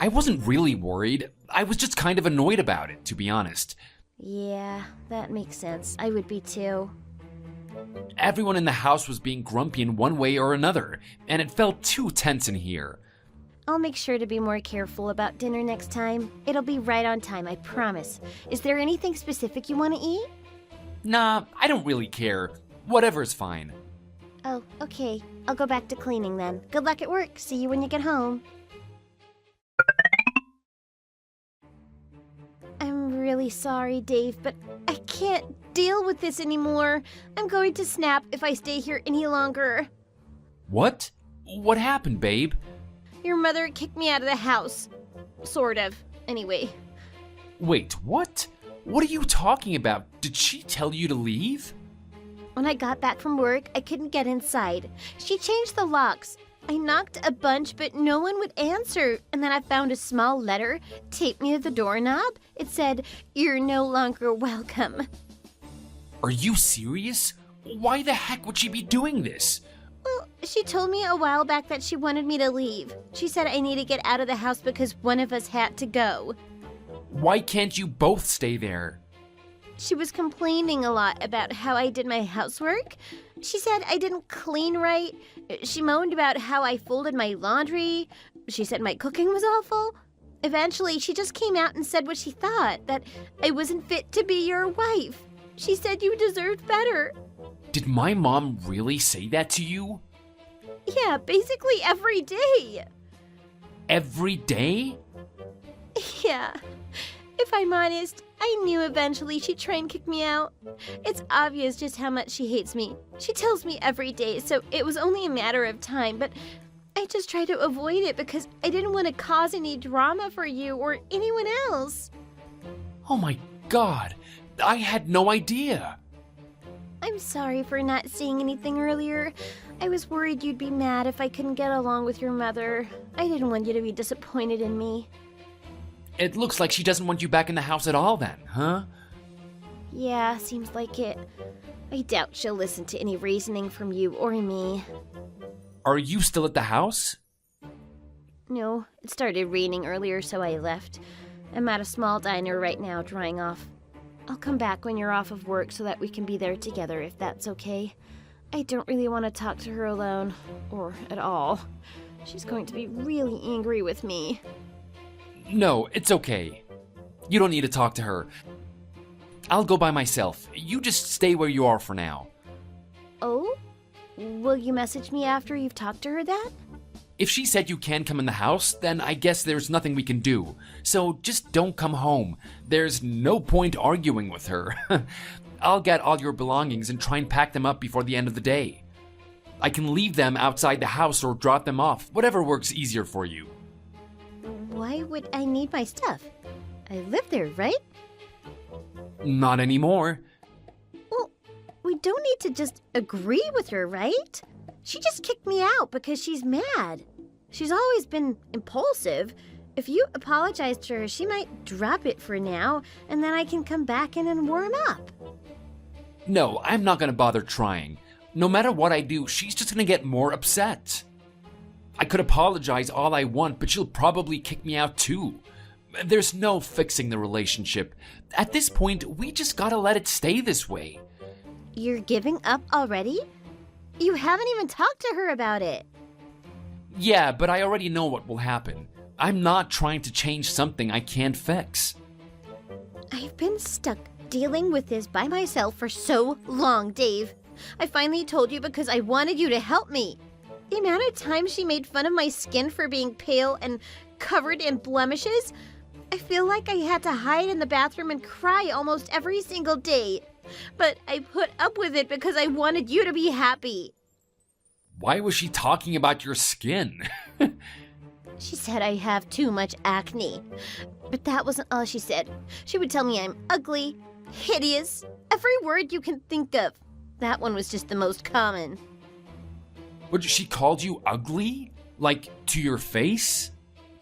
I wasn't really worried. I was just kind of annoyed about it, to be honest. Yeah, that makes sense. I would be too. Everyone in the house was being grumpy in one way or another, and it felt too tense in here. I'll make sure to be more careful about dinner next time. It'll be right on time, I promise. Is there anything specific you want to eat? Nah, I don't really care. Whatever's fine. Oh, okay. I'll go back to cleaning then. Good luck at work. See you when you get home. I'm really sorry, Dave, but I can't deal with this anymore. I'm going to snap if I stay here any longer. What? What happened, babe? Your mother kicked me out of the house. Sort of. Anyway. Wait, what? What are you talking about? Did she tell you to leave? When I got back from work, I couldn't get inside. She changed the locks. I knocked a bunch, but no one would answer. And then I found a small letter taped near the doorknob. It said, "You're no longer welcome." Are you serious? Why the heck would she be doing this? Well, she told me a while back that she wanted me to leave. She said I need to get out of the house because one of us had to go. Why can't you both stay there? She was complaining a lot about how I did my housework. She said I didn't clean right. She moaned about how I folded my laundry. She said my cooking was awful. Eventually, she just came out and said what she thought, that I wasn't fit to be your wife. She said you deserved better. Did my mom really say that to you? Yeah, basically every day. Every day? Yeah. If I'm honest, I knew eventually she'd try and kick me out. It's obvious just how much she hates me. She tells me every day, so it was only a matter of time, but I just tried to avoid it because I didn't want to cause any drama for you or anyone else. Oh my god, I had no idea. I'm sorry for not saying anything earlier. I was worried you'd be mad if I couldn't get along with your mother. I didn't want you to be disappointed in me. It looks like she doesn't want you back in the house at all then, huh? Yeah, seems like it. I doubt she'll listen to any reasoning from you or me. Are you still at the house? No, it started raining earlier, so I left. I'm at a small diner right now, drying off. I'll come back when you're off of work so that we can be there together, if that's okay. I don't really want to talk to her alone, or at all. She's going to be really angry with me. No, it's okay. You don't need to talk to her. I'll go by myself. You just stay where you are for now. Oh? Will you message me after you've talked to her then? If she said you can come in the house, then I guess there's nothing we can do. So just don't come home. There's no point arguing with her. I'll get all your belongings and try and pack them up before the end of the day. I can leave them outside the house or drop them off, whatever works easier for you. Why would I need my stuff? I live there, right? Not anymore. Well, we don't need to just agree with her, right? She just kicked me out because she's mad. She's always been impulsive. If you apologize to her, she might drop it for now, and then I can come back in and warm up. No, I'm not gonna bother trying. No matter what I do, she's just gonna get more upset. I could apologize all I want, but she'll probably kick me out too. There's no fixing the relationship. At this point, we just gotta let it stay this way. You're giving up already? You haven't even talked to her about it. Yeah, but I already know what will happen. I'm not trying to change something I can't fix. I've been stuck dealing with this by myself for so long, Dave. I finally told you because I wanted you to help me. The amount of times she made fun of my skin for being pale and covered in blemishes, I feel like I had to hide in the bathroom and cry almost every single day. But I put up with it because I wanted you to be happy. Why was she talking about your skin? She said I have too much acne. But that wasn't all she said. She would tell me I'm ugly, hideous, every word you can think of. That one was just the most common. But she called you ugly? Like, to your face?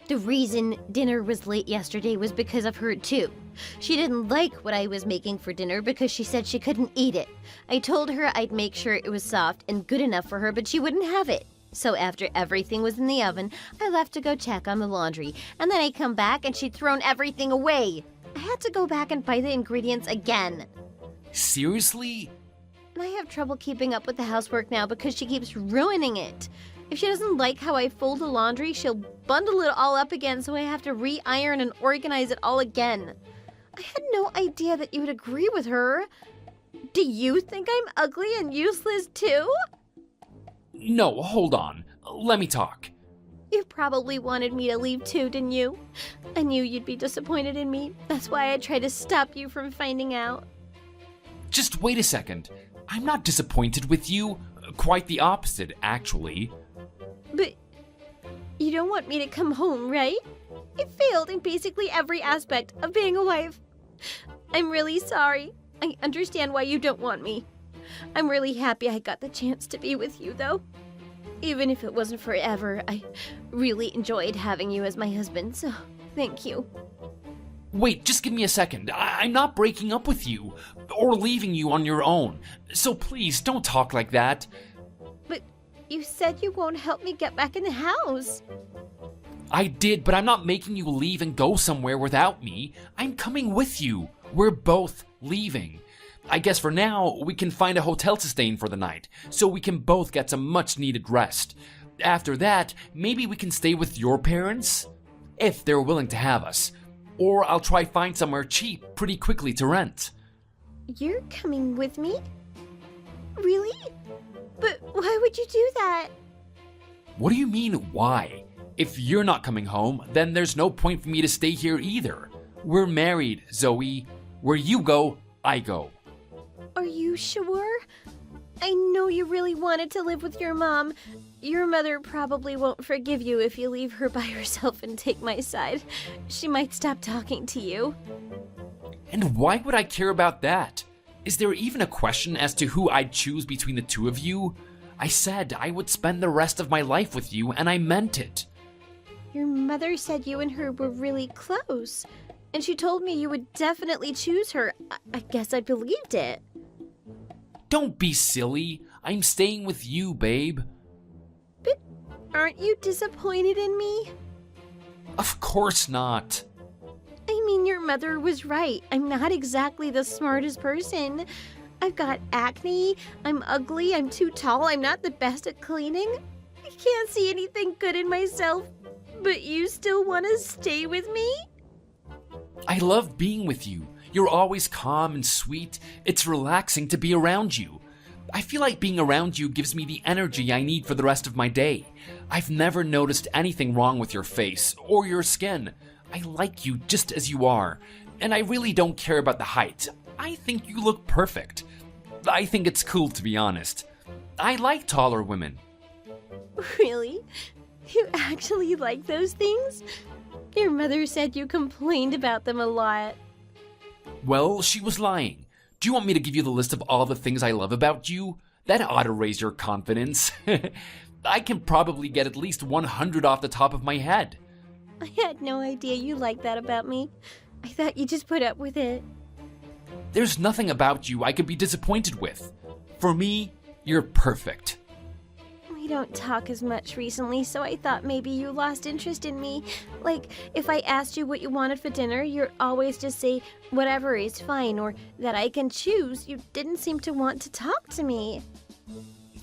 The reason dinner was late yesterday was because of her, too. She didn't like what I was making for dinner because she said she couldn't eat it. I told her I'd make sure it was soft and good enough for her, but she wouldn't have it. So after everything was in the oven, I left to go check on the laundry. And then I come back and she'd thrown everything away. I had to go back and buy the ingredients again. Seriously? And I have trouble keeping up with the housework now because she keeps ruining it. If she doesn't like how I fold the laundry, she'll bundle it all up again, so I have to re-iron and organize it all again. I had no idea that you would agree with her. Do you think I'm ugly and useless too? No, hold on. Let me talk. You probably wanted me to leave too, didn't you? I knew you'd be disappointed in me. That's why I tried to stop you from finding out. Just wait a second. I'm not disappointed with you. Quite the opposite, actually. But you don't want me to come home, right? I failed in basically every aspect of being a wife. I'm really sorry. I understand why you don't want me. I'm really happy I got the chance to be with you, though. Even if it wasn't forever, I really enjoyed having you as my husband, so thank you. Wait, just give me a second. I'm not breaking up with you or leaving you on your own. So please, don't talk like that. But you said you won't help me get back in the house. I did, but I'm not making you leave and go somewhere without me. I'm coming with you. We're both leaving. I guess for now, we can find a hotel to stay in for the night, so we can both get some much-needed rest. After that, maybe we can stay with your parents? If they're willing to have us. Or I'll try find somewhere cheap pretty quickly to rent. You're coming with me? Really? But why would you do that? What do you mean, why? If you're not coming home, then there's no point for me to stay here either. We're married, Zoe. Where you go, I go. Are you sure? I know you really wanted to live with your mom. Your mother probably won't forgive you if you leave her by herself and take my side. She might stop talking to you. And why would I care about that? Is there even a question as to who I'd choose between the two of you? I said I would spend the rest of my life with you, and I meant it. Your mother said you and her were really close, and she told me you would definitely choose her. I guess I believed it. Don't be silly. I'm staying with you, babe. But aren't you disappointed in me? Of course not. I mean, your mother was right. I'm not exactly the smartest person. I've got acne, I'm ugly, I'm too tall, I'm not the best at cleaning. I can't see anything good in myself. But you still want to stay with me? I love being with you. You're always calm and sweet. It's relaxing to be around you. I feel like being around you gives me the energy I need for the rest of my day. I've never noticed anything wrong with your face or your skin. I like you just as you are, and I really don't care about the height. I think you look perfect. I think it's cool, to be honest. I like taller women. Really? You actually like those things? Your mother said you complained about them a lot. Well, she was lying. Do you want me to give you the list of all the things I love about you? That ought to raise your confidence. I can probably get at least 100 off the top of my head. I had no idea you liked that about me. I thought you just put up with it. There's nothing about you I could be disappointed with. For me, you're perfect. We don't talk as much recently, so I thought maybe you lost interest in me. Like, if I asked you what you wanted for dinner, you'd always just say, whatever is fine, or that I can choose. You didn't seem to want to talk to me.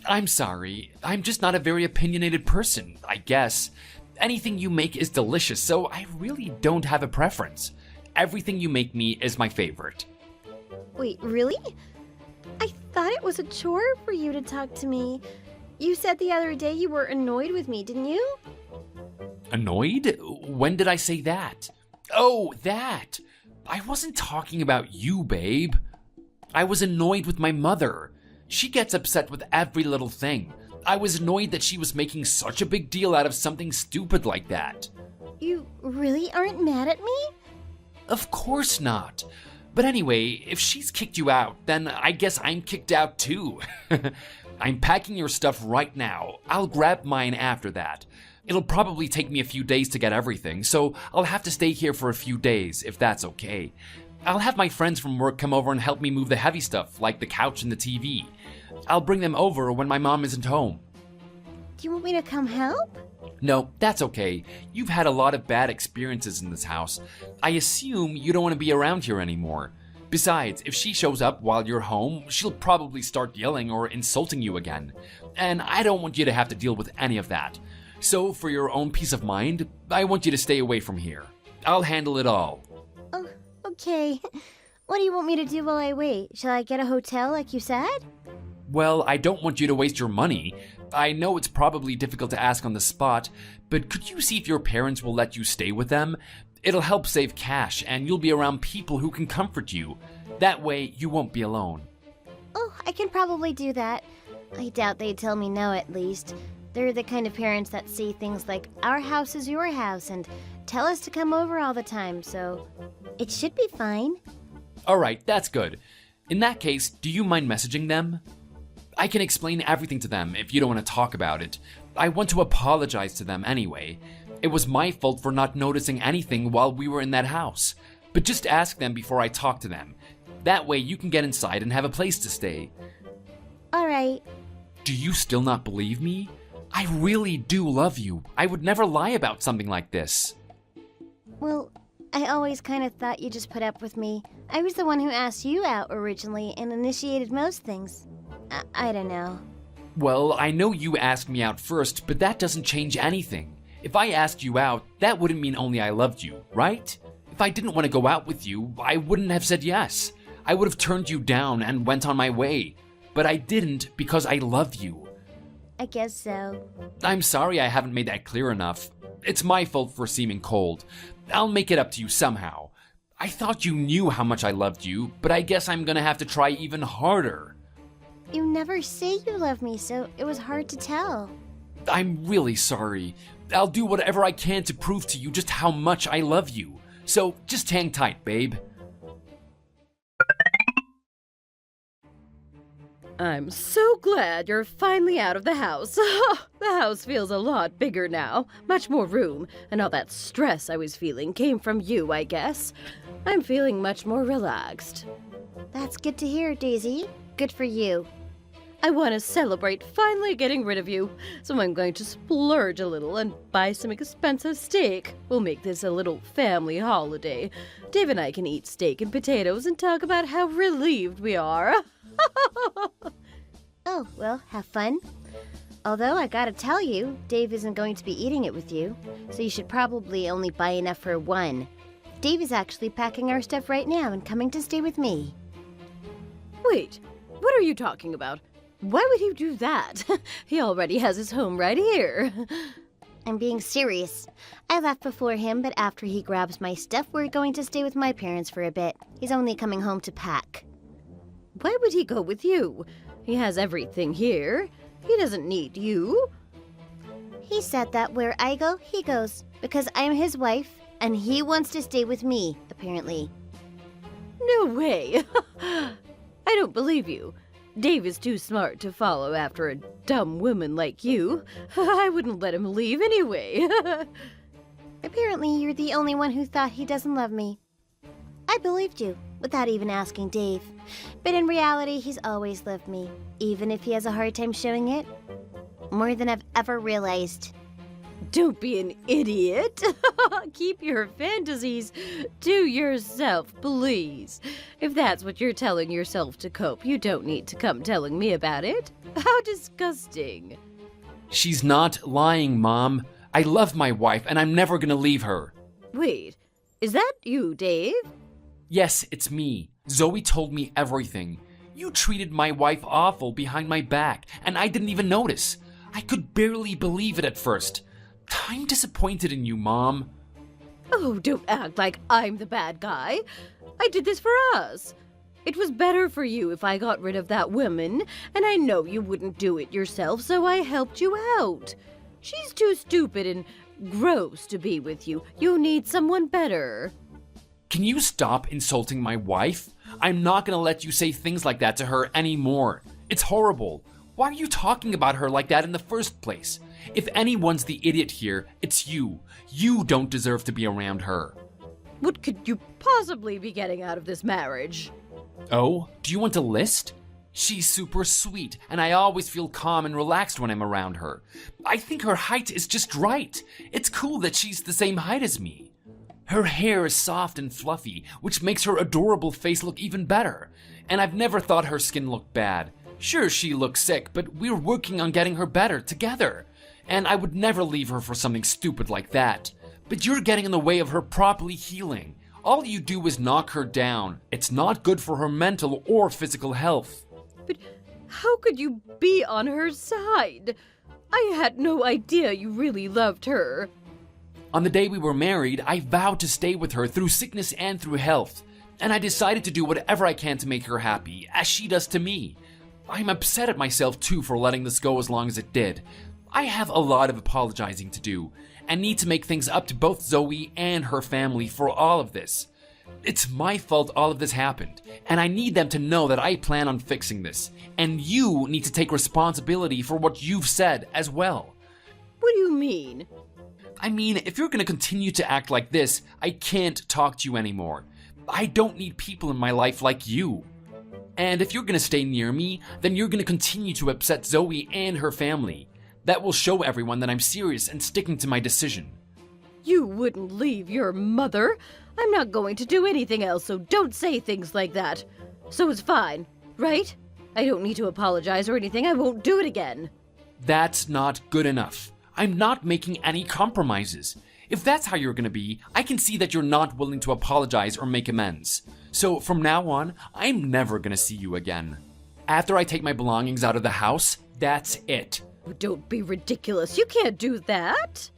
I'm sorry. I'm just not a very opinionated person, I guess. Anything you make is delicious, so I really don't have a preference. Everything you make me is my favorite. Wait, really? I thought it was a chore for you to talk to me. You said the other day you were annoyed with me, didn't you? Annoyed? When did I say that? Oh, that! I wasn't talking about you, babe. I was annoyed with my mother. She gets upset with every little thing. I was annoyed that she was making such a big deal out of something stupid like that. You really aren't mad at me? Of course not. But anyway, if she's kicked you out, then I guess I'm kicked out too. I'm packing your stuff right now. I'll grab mine after that. It'll probably take me a few days to get everything, so I'll have to stay here for a few days, if that's okay. I'll have my friends from work come over and help me move the heavy stuff, like the couch and the TV. I'll bring them over when my mom isn't home. Do you want me to come help? No, that's okay. You've had a lot of bad experiences in this house. I assume you don't want to be around here anymore. Besides, if she shows up while you're home, she'll probably start yelling or insulting you again. And I don't want you to have to deal with any of that. So, for your own peace of mind, I want you to stay away from here. I'll handle it all. Oh, okay. What do you want me to do while I wait? Shall I get a hotel like you said? Well, I don't want you to waste your money. I know it's probably difficult to ask on the spot, but could you see if your parents will let you stay with them? It'll help save cash, and you'll be around people who can comfort you. That way, you won't be alone. Oh, I can probably do that. I doubt they'd tell me no, at least. They're the kind of parents that see things like, our house is your house, and tell us to come over all the time, so it should be fine. Alright, that's good. In that case, do you mind messaging them? I can explain everything to them if you don't want to talk about it. I want to apologize to them anyway. It was my fault for not noticing anything while we were in that house. But just ask them before I talk to them. That way you can get inside and have a place to stay. All right. Do you still not believe me? I really do love you. I would never lie about something like this. Well, I always kind of thought you just put up with me. I was the one who asked you out originally and initiated most things. I don't know. Well, I know you asked me out first, but that doesn't change anything. If I asked you out, that wouldn't mean only I loved you, right? If I didn't want to go out with you, I wouldn't have said yes. I would have turned you down and went on my way. But I didn't because I love you. I guess so. I'm sorry I haven't made that clear enough. It's my fault for seeming cold. I'll make it up to you somehow. I thought you knew how much I loved you, but I guess I'm gonna have to try even harder. You never say you love me, so it was hard to tell. I'm really sorry. I'll do whatever I can to prove to you just how much I love you. So just hang tight, babe. I'm so glad you're finally out of the house. The house feels a lot bigger now, much more room, and all that stress I was feeling came from you, I guess. I'm feeling much more relaxed. That's good to hear, Daisy. Good for you. I want to celebrate finally getting rid of you, so I'm going to splurge a little and buy some expensive steak. We'll make this a little family holiday. Dave and I can eat steak and potatoes and talk about how relieved we are. Oh, well, have fun. Although I gotta tell you, Dave isn't going to be eating it with you, so you should probably only buy enough for one. Dave is actually packing our stuff right now and coming to stay with me. Wait, what are you talking about? Why would he do that? He already has his home right here. I'm being serious. I left before him, but after he grabs my stuff, we're going to stay with my parents for a bit. He's only coming home to pack. Why would he go with you? He has everything here. He doesn't need you. He said that where I go, he goes, because I'm his wife, and he wants to stay with me, apparently. No way. I don't believe you. Dave is too smart to follow after a dumb woman like you. I wouldn't let him leave anyway. Apparently, you're the only one who thought he doesn't love me. I believed you, without even asking Dave. But in reality, he's always loved me, even if he has a hard time showing it. More than I've ever realized. Don't be an idiot. Keep your fantasies to yourself, please. If that's what you're telling yourself to cope, you don't need to come telling me about it. How disgusting. She's not lying, Mom. I love my wife and I'm never gonna leave her. Wait, is that you, Dave? Yes, it's me. Zoe told me everything. You treated my wife awful behind my back, and I didn't even notice. I could barely believe it at first. I'm disappointed in you, Mom. Oh, don't act like I'm the bad guy. I did this for us. It was better for you if I got rid of that woman, and I know you wouldn't do it yourself, so I helped you out. She's too stupid and gross to be with you. You need someone better. Can you stop insulting my wife? I'm not gonna let you say things like that to her anymore. It's horrible. Why are you talking about her like that in the first place? If anyone's the idiot here, it's you. You don't deserve to be around her. What could you possibly be getting out of this marriage? Oh, do you want a list? She's super sweet, and I always feel calm and relaxed when I'm around her. I think her height is just right. It's cool that she's the same height as me. Her hair is soft and fluffy, which makes her adorable face look even better. And I've never thought her skin looked bad. Sure, she looks sick, but we're working on getting her better together. And I would never leave her for something stupid like that. But you're getting in the way of her properly healing. All you do is knock her down. It's not good for her mental or physical health. But how could you be on her side? I had no idea you really loved her. On the day we were married, I vowed to stay with her through sickness and through health. And I decided to do whatever I can to make her happy, as she does to me. I'm upset at myself too for letting this go as long as it did. I have a lot of apologizing to do, and need to make things up to both Zoe and her family for all of this. It's my fault all of this happened, and I need them to know that I plan on fixing this, and you need to take responsibility for what you've said as well. What do you mean? I mean, if you're gonna continue to act like this, I can't talk to you anymore. I don't need people in my life like you. And if you're gonna stay near me, then you're gonna continue to upset Zoe and her family. That will show everyone that I'm serious and sticking to my decision. You wouldn't leave your mother. I'm not going to do anything else, so don't say things like that. So it's fine, right? I don't need to apologize or anything. I won't do it again. That's not good enough. I'm not making any compromises. If that's how you're gonna be, I can see that you're not willing to apologize or make amends. So from now on, I'm never gonna see you again. After I take my belongings out of the house, that's it. Don't be ridiculous. You can't do that.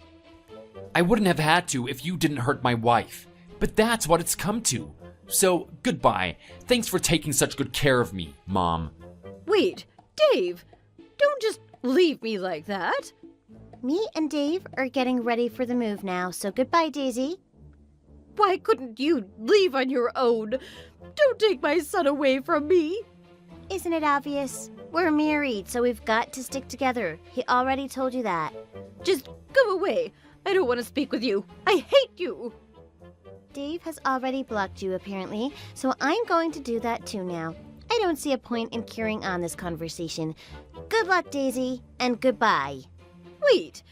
I wouldn't have had to if you didn't hurt my wife. But that's what it's come to. So, goodbye. Thanks for taking such good care of me, Mom. Wait, Dave, don't just leave me like that. Me and Dave are getting ready for the move now, so goodbye, Daisy. Why couldn't you leave on your own? Don't take my son away from me. Isn't it obvious? We're married, so we've got to stick together. He already told you that. Just go away. I don't want to speak with you. I hate you. Dave has already blocked you, apparently, so I'm going to do that too now. I don't see a point in carrying on this conversation. Good luck, Daisy, and goodbye. Wait,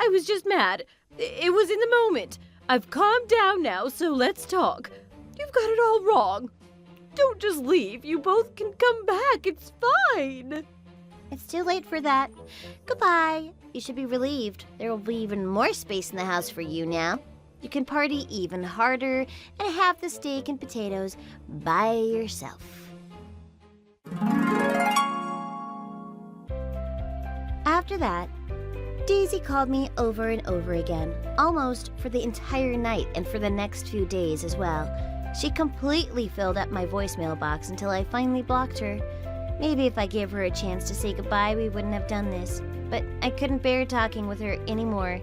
I was just mad. It was in the moment. I've calmed down now, so let's talk. You've got it all wrong. Don't just leave. You both can come back. It's fine. It's too late for that. Goodbye. You should be relieved. There will be even more space in the house for you now. You can party even harder and have the steak and potatoes by yourself. After that, Daisy called me over and over again, almost for the entire night and for the next few days as well. She completely filled up my voicemail box until I finally blocked her. Maybe if I gave her a chance to say goodbye, we wouldn't have done this, but I couldn't bear talking with her anymore.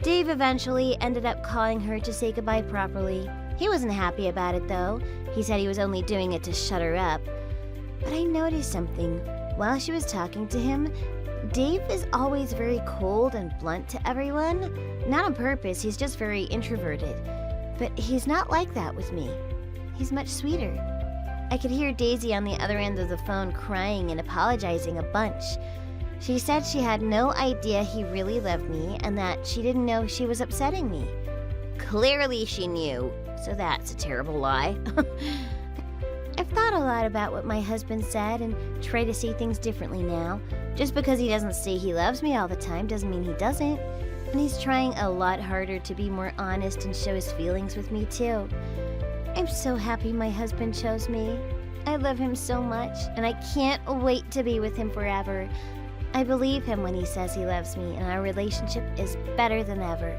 Dave eventually ended up calling her to say goodbye properly. He wasn't happy about it, though. He said he was only doing it to shut her up. But I noticed something. While she was talking to him, Dave is always very cold and blunt to everyone. Not on purpose, he's just very introverted. But he's not like that with me. He's much sweeter. I could hear Daisy on the other end of the phone crying and apologizing a bunch. She said she had no idea he really loved me and that she didn't know she was upsetting me. Clearly she knew, so that's a terrible lie. I've thought a lot about what my husband said and try to see things differently now. Just because he doesn't say he loves me all the time doesn't mean he doesn't. And he's trying a lot harder to be more honest and show his feelings with me too. I'm so happy my husband chose me. I love him so much, and I can't wait to be with him forever. I believe him when he says he loves me, and our relationship is better than ever.